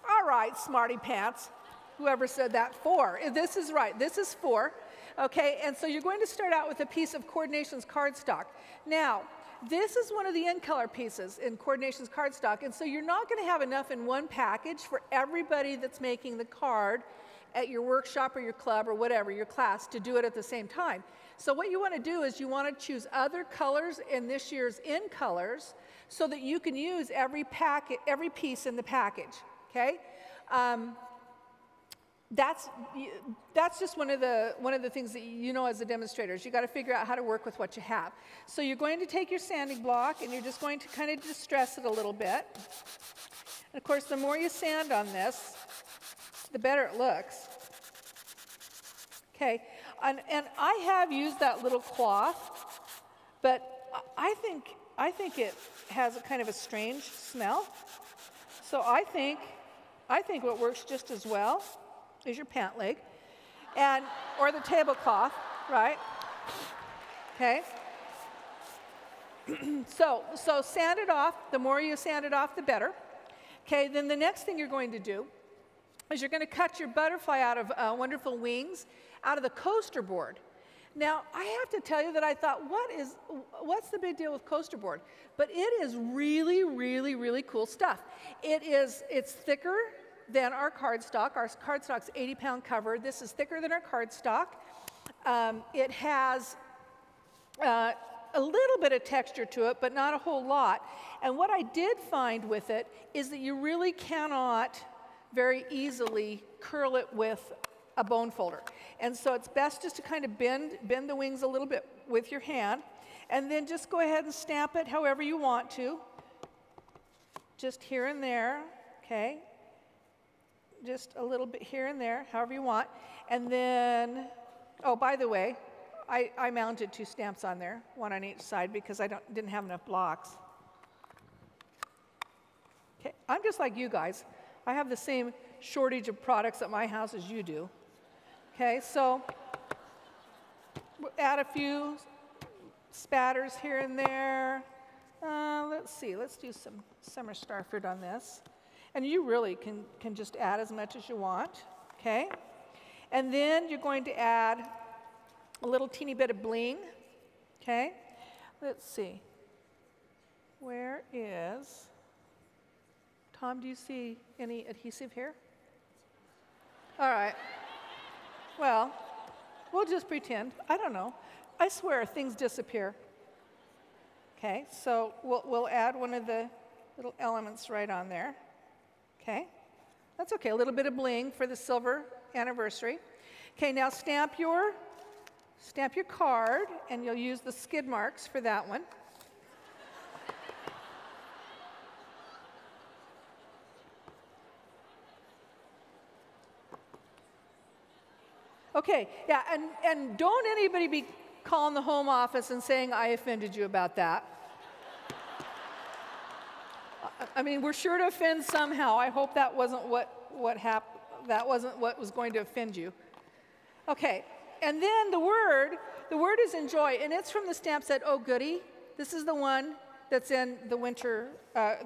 All right, smarty pants. Whoever said that, 4. This is right, this is 4. Okay, and so you're going to start out with a piece of Coordinations cardstock. Now, this is one of the end color pieces in Coordinations cardstock, and so you're not going to have enough in one package for everybody that's making the card at your workshop or your club or whatever, your class, to do it at the same time. So what you want to do is you want to choose other colors in this year's in colors so that you can use every piece in the package, okay? That's just one of the things that you know as a demonstrator is you got to figure out how to work with what you have. So you're going to take your sanding block and you're just going to kind of distress it a little bit. And of course, the more you sand on this, the better it looks. Okay, and I have used that little cloth, but I think it has a kind of a strange smell. So I think what works just as well is your pant leg, or the tablecloth, right? Okay. So sand it off. The more you sand it off, the better. Okay. Then the next thing you're going to do is you're going to cut your butterfly out of wonderful wings out of the coaster board. Now, I have to tell you that I thought, what's the big deal with coaster board? But it is really, really, really cool stuff. It's thicker than our cardstock. Our cardstock's 80-pound cover. This is thicker than our cardstock. It has a little bit of texture to it, but not a whole lot. And what I did find with it is that you really cannot very easily curl it with a bone folder. And so it's best just to kind of bend the wings a little bit with your hand, and then just go ahead and stamp it however you want to. Just here and there, okay? Just a little bit here and there, however you want. And then, oh, by the way, I mounted 2 stamps on there, one on each side, because I didn't have enough blocks. Okay, I'm just like you guys. I have the same shortage of products at my house as you do. Okay, so we'll add a few spatters here and there. Let's see, let's do some summer star fruit on this. And you really can just add as much as you want, okay? And then you're going to add a little teeny bit of bling, okay? Let's see. Where is, Tom, do you see any adhesive here? All right. Well, we'll just pretend. I don't know. I swear things disappear. Okay, so we'll add one of the little elements right on there. Okay, that's okay. A little bit of bling for the silver anniversary. Okay, now stamp your card, and you'll use the skid marks for that one. Okay, yeah, and don't anybody be calling the home office and saying I offended you about that. I mean, we're sure to offend somehow. I hope that wasn't what happened. That wasn't what was going to offend you. Okay, and then the word is enjoy, and it's from the stamp set Oh Goody. This is the one that's in the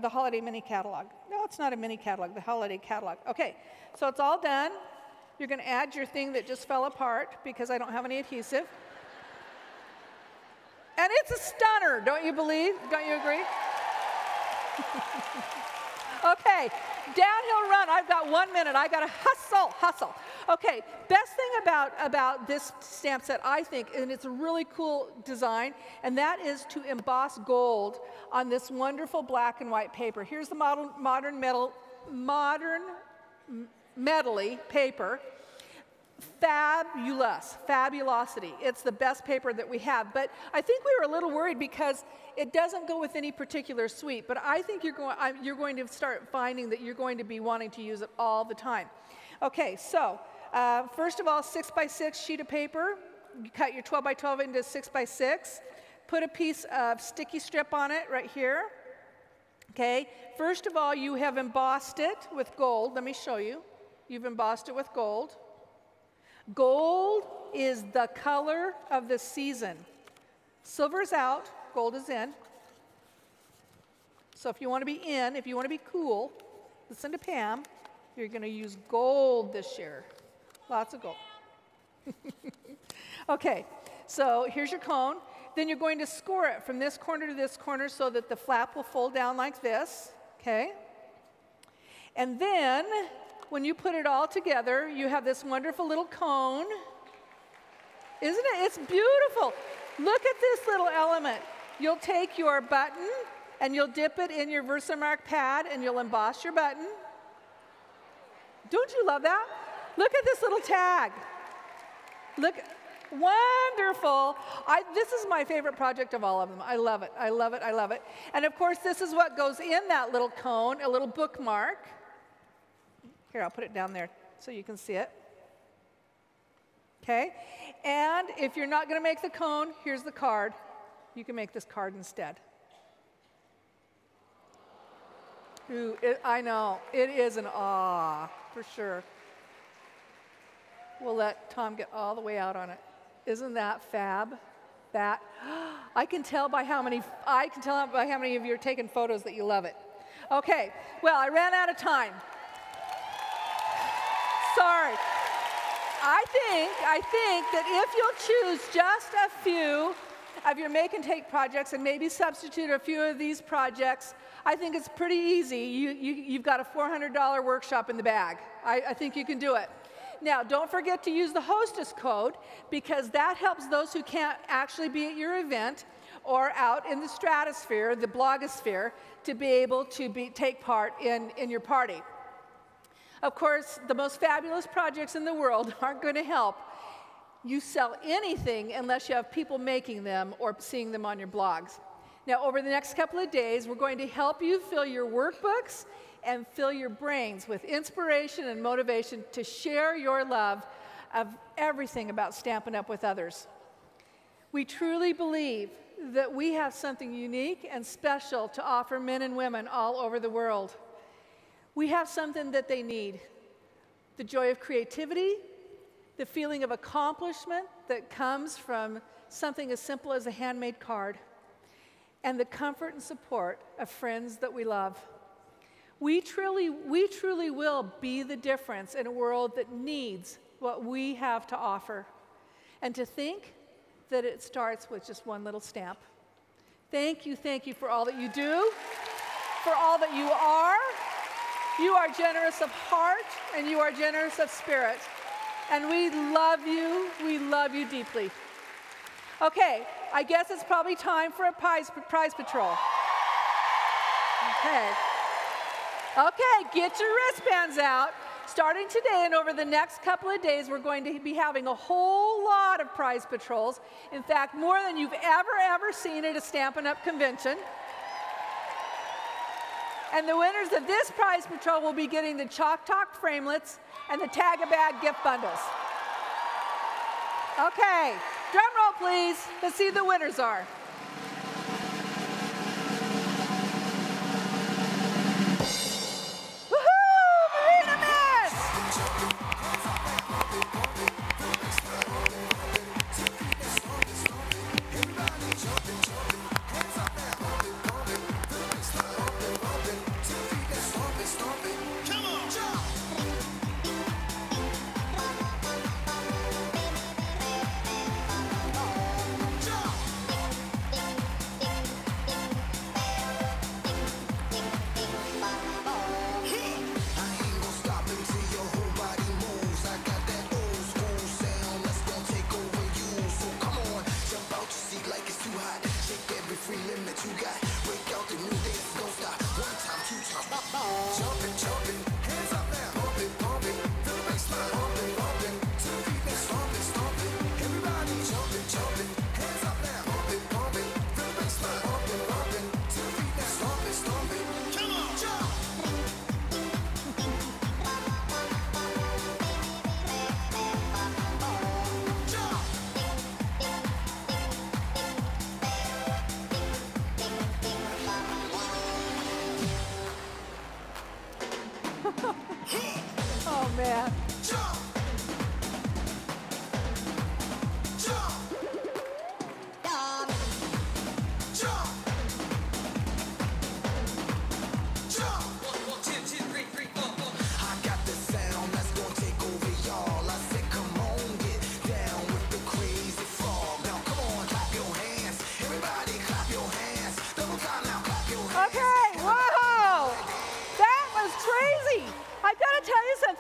the holiday mini catalog. No, it's not a mini catalog, the holiday catalog. Okay, so it's all done. You're going to add your thing that just fell apart because I don't have any adhesive. And it's a stunner, don't you believe? Don't you agree? Okay, downhill run. I've got 1 minute. I got to hustle. Okay, best thing about this stamp set, I think, and it's a really cool design, and that is to emboss gold on this wonderful black and white paper. Here's the modern metally paper. Fabulosity. It's the best paper that we have. But I think we were a little worried because it doesn't go with any particular suite. But I think you're going to start finding that you're going to be wanting to use it all the time. Okay, so first of all, 6x6 sheet of paper. You cut your 12x12 into 6x6. Put a piece of sticky strip on it right here. Okay, first of all, you have embossed it with gold. Let me show you. You've embossed it with gold. Gold is the color of the season. Silver's out, gold is in. So if you want to be in, if you want to be cool, listen to Pam, you're going to use gold this year. Lots of gold. Okay, so here's your cone. Then you're going to score it from this corner to this corner so that the flap will fold down like this, okay? And then when you put it all together, you have this wonderful little cone. Isn't it? It's beautiful. Look at this little element. You'll take your button and you'll dip it in your Versamark pad and you'll emboss your button. Don't you love that? Look at this little tag. Look, wonderful. This is my favorite project of all of them. I love it, I love it, I love it. And of course, this is what goes in that little cone, a little bookmark. Here, I'll put it down there so you can see it. Okay, and if you're not gonna make the cone, here's the card. You can make this card instead. Ooh, I know, it is an awe, for sure. We'll let Tom get all the way out on it. Isn't that fab? That, I can tell by how many of you are taking photos that you love it. Okay, well, I ran out of time. Sorry. I think that if you'll choose just a few of your make and take projects and maybe substitute a few of these projects, I think it's pretty easy. You've got a $400 workshop in the bag. I think you can do it. Now, don't forget to use the hostess code, because that helps those who can't actually be at your event or out in the stratosphere, the blogosphere, to be able to take part in your party. Of course, the most fabulous projects in the world aren't going to help you sell anything unless you have people making them or seeing them on your blogs. Now, over the next couple of days, we're going to help you fill your workbooks and fill your brains with inspiration and motivation to share your love of everything about Stampin' Up! With others. We truly believe that we have something unique and special to offer men and women all over the world. We have something that they need: the joy of creativity, the feeling of accomplishment that comes from something as simple as a handmade card, and the comfort and support of friends that we love. We truly will be the difference in a world that needs what we have to offer. And to think that it starts with just one little stamp. Thank you for all that you do, for all that you are. You are generous of heart, and you are generous of spirit. And we love you deeply. Okay, I guess it's probably time for a prize patrol. Okay, get your wristbands out. Starting today and over the next couple of days, we're going to be having a whole lot of prize patrols. In fact, more than you've ever seen at a Stampin' Up! Convention. And the winners of this prize patrol will be getting the Chalk Talk framelits and the Tag-A-Bag gift bundles. Okay, drum roll please. Let's see who the winners are. Oh man.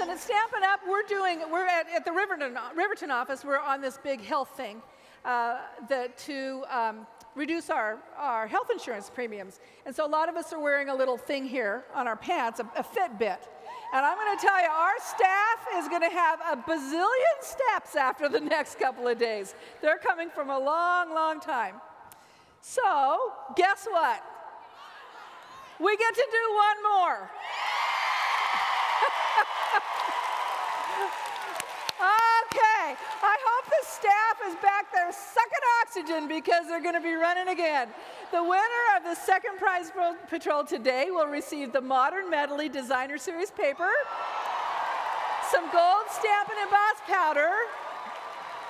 At Stampin' Up, we're at the Riverton office, we're on this big health thing to reduce our health insurance premiums. And so a lot of us are wearing a little thing here on our pants, a Fitbit. And I'm going to tell you, our staff is going to have a bazillion steps after the next couple of days. They're coming from a long, long time. So, guess what? We get to do one more. Okay, I hope the staff is back there sucking oxygen because they're going to be running again. The winner of the second prize patrol today will receive the Modern Medley Designer Series paper, some gold Stampin' Emboss powder,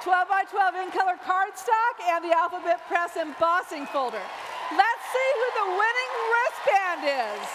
12 by 12 in color cardstock, and the Alphabet Press embossing folder. Let's see who the winning wristband is.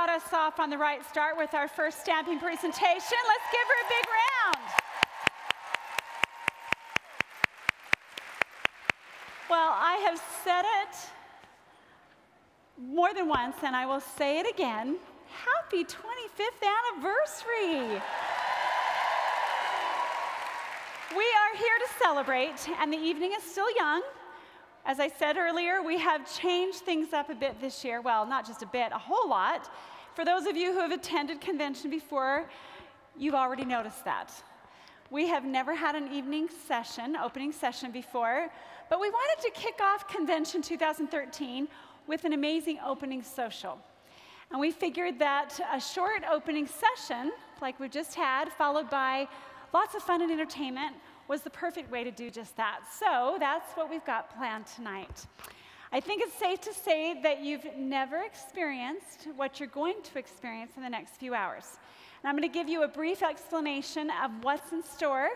Us off on the right start with our first stamping presentation. Let's give her a big round. Well, I have said it more than once, and I will say it again. Happy 25th anniversary. We are here to celebrate, and the evening is still young. As I said earlier, we have changed things up a bit this year. Well, not just a bit, a whole lot. For those of you who have attended convention before, you've already noticed that. We have never had an evening session, opening session before, but we wanted to kick off Convention 2013 with an amazing opening social. And we figured that a short opening session, like we just had, followed by lots of fun and entertainment, was the perfect way to do just that. So that's what we've got planned tonight. I think it's safe to say that you've never experienced what you're going to experience in the next few hours. And I'm going to give you a brief explanation of what's in store,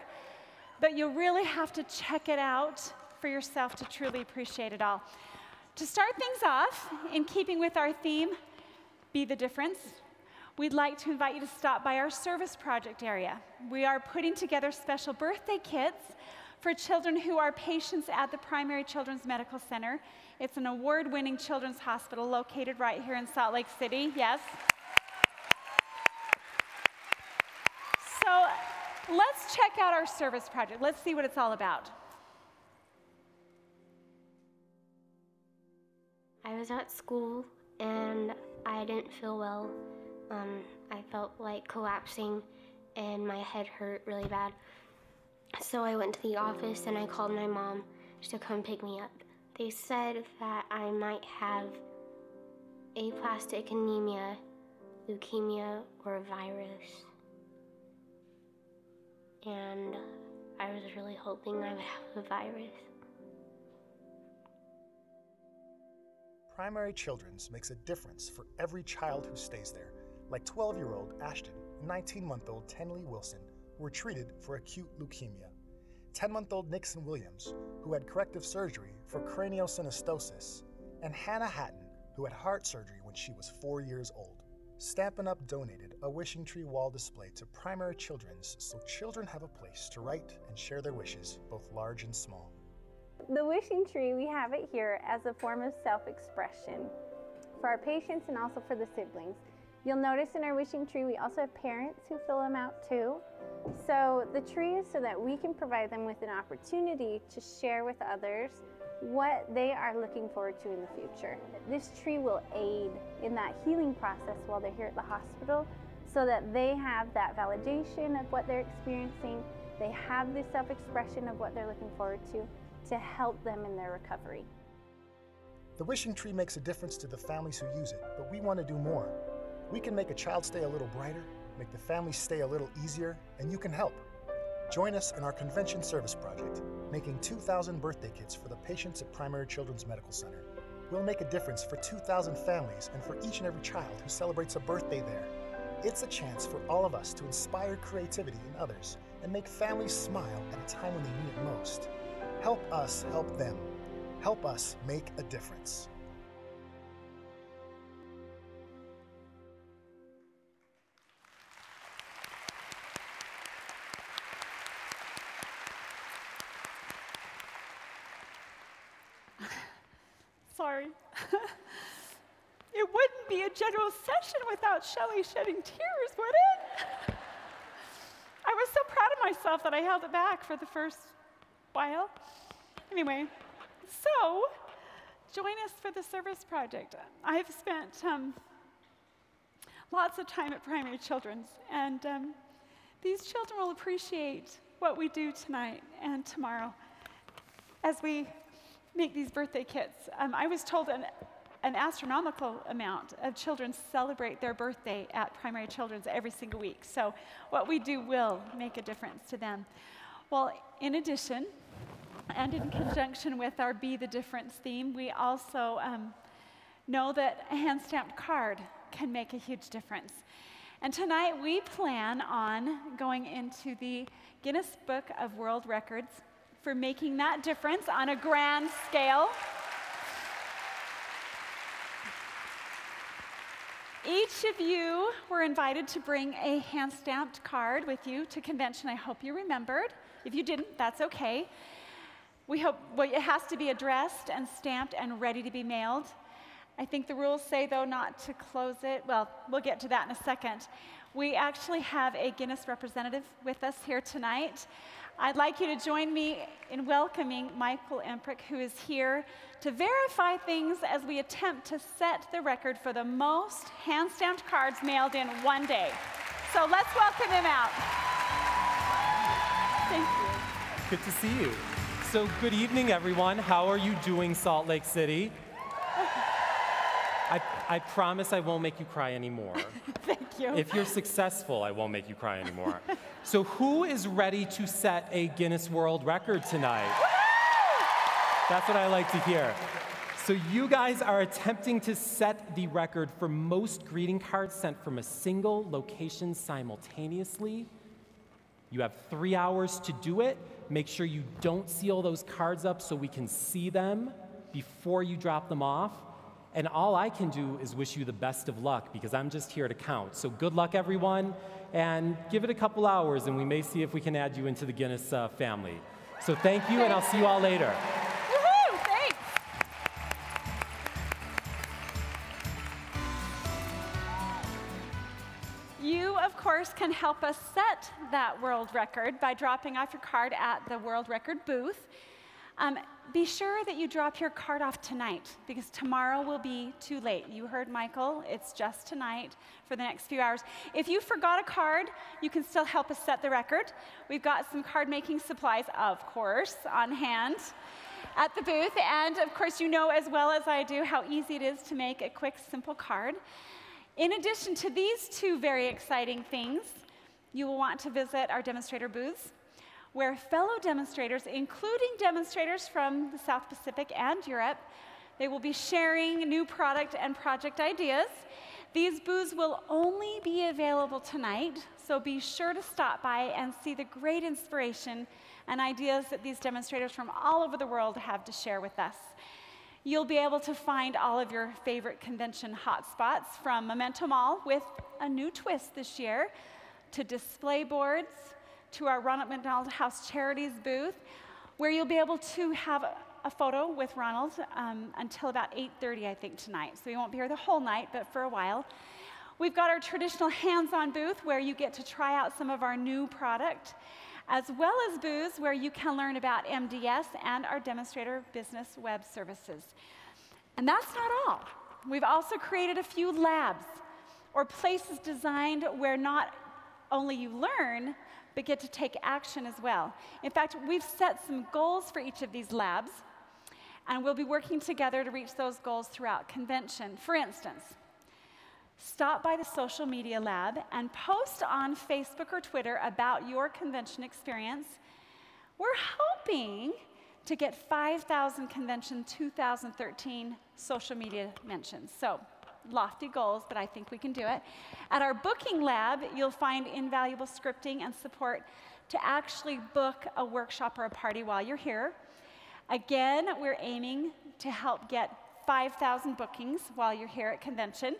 but you'll really have to check it out for yourself to truly appreciate it all. To start things off, in keeping with our theme, Be the Difference, we'd like to invite you to stop by our service project area. We are putting together special birthday kits for children who are patients at the Primary Children's Medical Center. It's an award-winning children's hospital located right here in Salt Lake City, yes. So let's check out our service project. Let's see what it's all about. I was at school and I didn't feel well. I felt like collapsing and my head hurt really bad. So I went to the office and I called my mom to come pick me up. They said that I might have aplastic anemia, leukemia, or a virus. And I was really hoping I would have a virus. Primary Children's makes a difference for every child who stays there, like 12-year-old Ashton and 19-month-old Tenley Wilson, who were treated for acute leukemia. 10-month-old Nixon Williams, who had corrective surgery for craniosynostosis, and Hannah Hatton, who had heart surgery when she was 4 years old. Stampin' Up! Donated a wishing tree wall display to Primary Children's so children have a place to write and share their wishes, both large and small. The wishing tree, we have it here as a form of self-expression for our patients and also for the siblings. You'll notice in our wishing tree we also have parents who fill them out too. So the tree is so that we can provide them with an opportunity to share with others what they are looking forward to in the future. This tree will aid in that healing process while they're here at the hospital so that they have that validation of what they're experiencing, they have the self-expression of what they're looking forward to help them in their recovery. The wishing tree makes a difference to the families who use it, but we want to do more. We can make a child's day a little brighter, make the family's stay a little easier, and you can help. Join us in our convention service project, making 2,000 birthday kits for the patients at Primary Children's Medical Center. We'll make a difference for 2,000 families and for each and every child who celebrates a birthday there. It's a chance for all of us to inspire creativity in others and make families smile at a time when they need it most. Help us help them. Help us make a difference. Sorry. It wouldn't be a general session without Shelley shedding tears, would it? I was so proud of myself that I held it back for the first while. Anyway, so join us for the service project. I've spent lots of time at Primary Children's, and these children will appreciate what we do tonight and tomorrow as we make these birthday kits. I was told an astronomical amount of children celebrate their birthday at Primary Children's every single week. So what we do will make a difference to them. Well, in addition, and in conjunction with our Be the Difference theme, we also know that a hand-stamped card can make a huge difference. And tonight we plan on going into the Guinness Book of World Records for making that difference on a grand scale. Each of you were invited to bring a hand-stamped card with you to convention. I hope you remembered. If you didn't, that's okay. We hope, well, it has to be addressed and stamped and ready to be mailed. I think the rules say, though, not to close it. Well, we'll get to that in a second. We actually have a Guinness representative with us here tonight. I'd like you to join me in welcoming Michael Emprick, who is here to verify things as we attempt to set the record for the most hand-stamped cards mailed in one day. So let's welcome him out. Thank you. Good to see you. So good evening, everyone. How are you doing, Salt Lake City? I promise I won't make you cry anymore. Thank you. If you're successful, I won't make you cry anymore. So who is ready to set a Guinness World Record tonight? That's what I like to hear. So you guys are attempting to set the record for most greeting cards sent from a single location simultaneously. You have 3 hours to do it. Make sure you don't seal those cards up so we can see them before you drop them off. And all I can do is wish you the best of luck because I'm just here to count. So good luck, everyone, and give it a couple hours and we may see if we can add you into the Guinness family. So thank you, and I'll see you all later. Woohoo! Thanks. You, of course, can help us set that world record by dropping off your card at the world record booth. Be sure that you drop your card off tonight because tomorrow will be too late. You heard Michael, it's just tonight for the next few hours. If you forgot a card, you can still help us set the record. We've got some card making supplies, of course, on hand at the booth. And of course, you know as well as I do how easy it is to make a quick, simple card. In addition to these two very exciting things, you will want to visit our demonstrator booths, where fellow demonstrators, including demonstrators from the South Pacific and Europe, they will be sharing new product and project ideas. These booths will only be available tonight, so be sure to stop by and see the great inspiration and ideas that these demonstrators from all over the world have to share with us. You'll be able to find all of your favorite convention hotspots, from Memento Mall with a new twist this year, to display boards, to our Ronald McDonald House Charities booth, where you'll be able to have a photo with Ronald until about 8:30, I think, tonight. So you won't be here the whole night, but for a while. We've got our traditional hands-on booth where you get to try out some of our new product, as well as booths where you can learn about MDS and our demonstrator business web services. And that's not all. We've also created a few labs, or places designed where not only you learn, but get to take action as well. In fact, we've set some goals for each of these labs, and we'll be working together to reach those goals throughout convention. For instance, stop by the social media lab and post on Facebook or Twitter about your convention experience. We're hoping to get 5,000 Convention 2013 social media mentions. So, lofty goals, but I think we can do it. At our booking lab, you'll find invaluable scripting and support to actually book a workshop or a party while you're here. Again, we're aiming to help get 5,000 bookings while you're here at convention.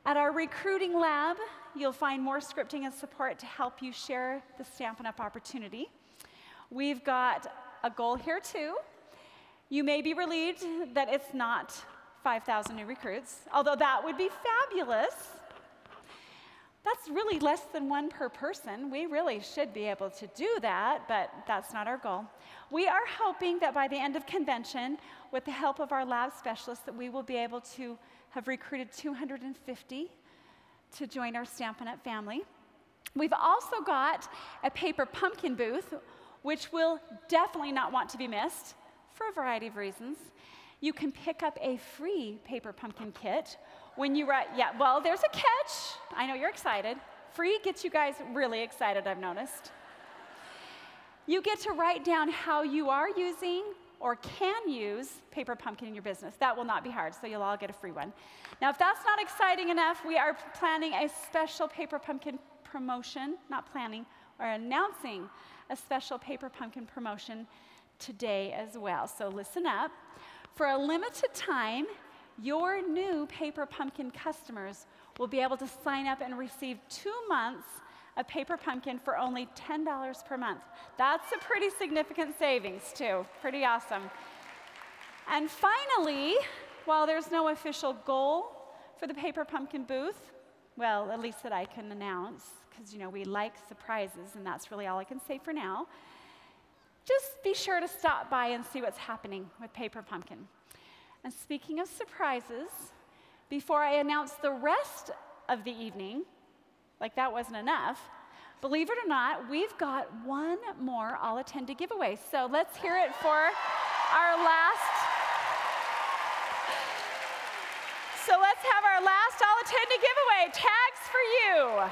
At our recruiting lab, you'll find more scripting and support to help you share the Stampin' Up! Opportunity. We've got a goal here too. You may be relieved that it's not 5,000 new recruits, although that would be fabulous. That's really less than one per person. We really should be able to do that, but that's not our goal. We are hoping that by the end of convention, with the help of our lab specialists, that we will be able to have recruited 250 to join our Stampin' Up! Family. We've also got a paper pumpkin booth, which will definitely not want to be missed for a variety of reasons. You can pick up a free paper pumpkin kit when you write, yeah, well, there's a catch. I know you're excited. Free gets you guys really excited, I've noticed. You get to write down how you are using or can use paper pumpkin in your business. That will not be hard, so you'll all get a free one. Now, if that's not exciting enough, we are planning a special paper pumpkin promotion, not planning, or announcing a special paper pumpkin promotion today as well. So listen up. For a limited time, your new paper pumpkin customers will be able to sign up and receive 2 months of paper pumpkin for only $10 per month. That's a pretty significant savings too, pretty awesome. And finally, while there's no official goal for the paper pumpkin booth, well, at least that I can announce, because you know we like surprises, and that's really all I can say for now. Just be sure to stop by and see what's happening with paper pumpkin. And speaking of surprises, before I announce the rest of the evening, like that wasn't enough, believe it or not, we've got one more All Attend to giveaway. So let's hear it for our last. So let's have our last All Attend to giveaway. Tags for you.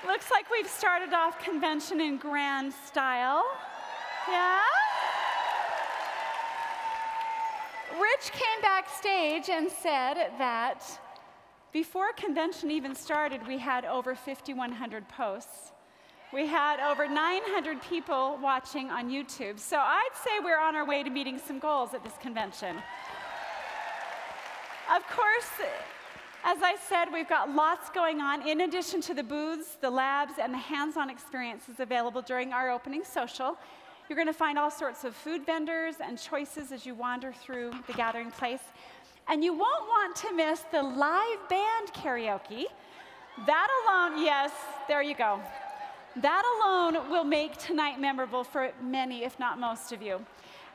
looks like we've started off convention in grand style. Yeah? Rich came backstage and said that before convention even started, we had over 5,100 posts. We had over 900 people watching on YouTube. So I'd say we're on our way to meeting some goals at this convention. Of course, as I said, we've got lots going on. In addition to the booths, the labs, and the hands-on experiences available during our opening social, you're going to find all sorts of food vendors and choices as you wander through the gathering place. And you won't want to miss the live band karaoke. That alone, yes, there you go. That alone will make tonight memorable for many, if not most of you.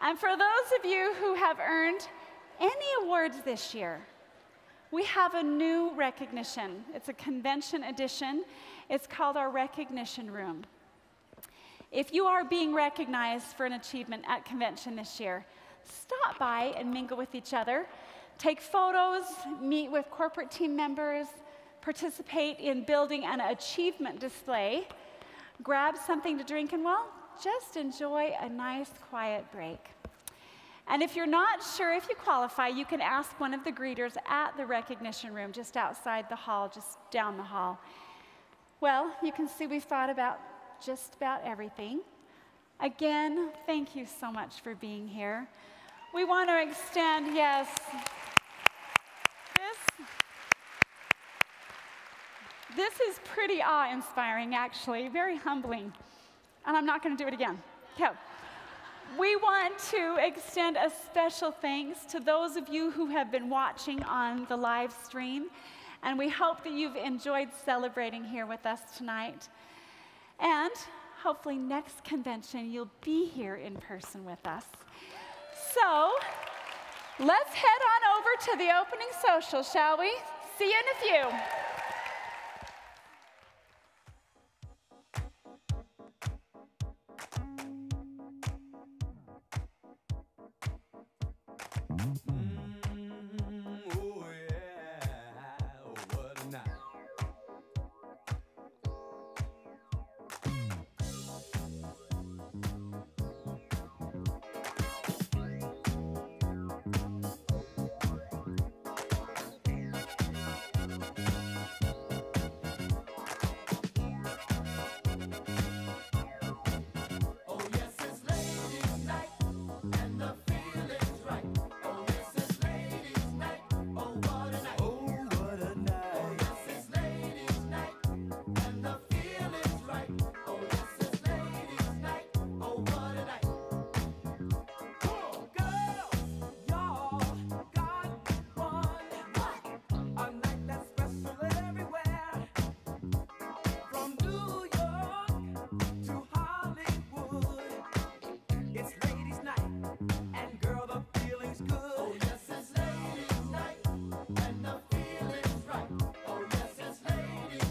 And for those of you who have earned any awards this year, we have a new recognition. It's a convention edition. It's called our Recognition Room. If you are being recognized for an achievement at convention this year, stop by and mingle with each other. Take photos, meet with corporate team members, participate in building an achievement display, grab something to drink, and, well, just enjoy a nice, quiet break. And if you're not sure if you qualify, you can ask one of the greeters at the recognition room just outside the hall, just down the hall. Well, you can see we've thought about just about everything. Again, thank you so much for being here. We want to extend, yes, this is pretty awe-inspiring, actually, very humbling. And I'm not going to do it again. Okay. We want to extend a special thanks to those of you who have been watching on the live stream, and we hope that you've enjoyed celebrating here with us tonight. And hopefully next convention you'll be here in person with us. So let's head on over to the opening social, shall we? See you in a few.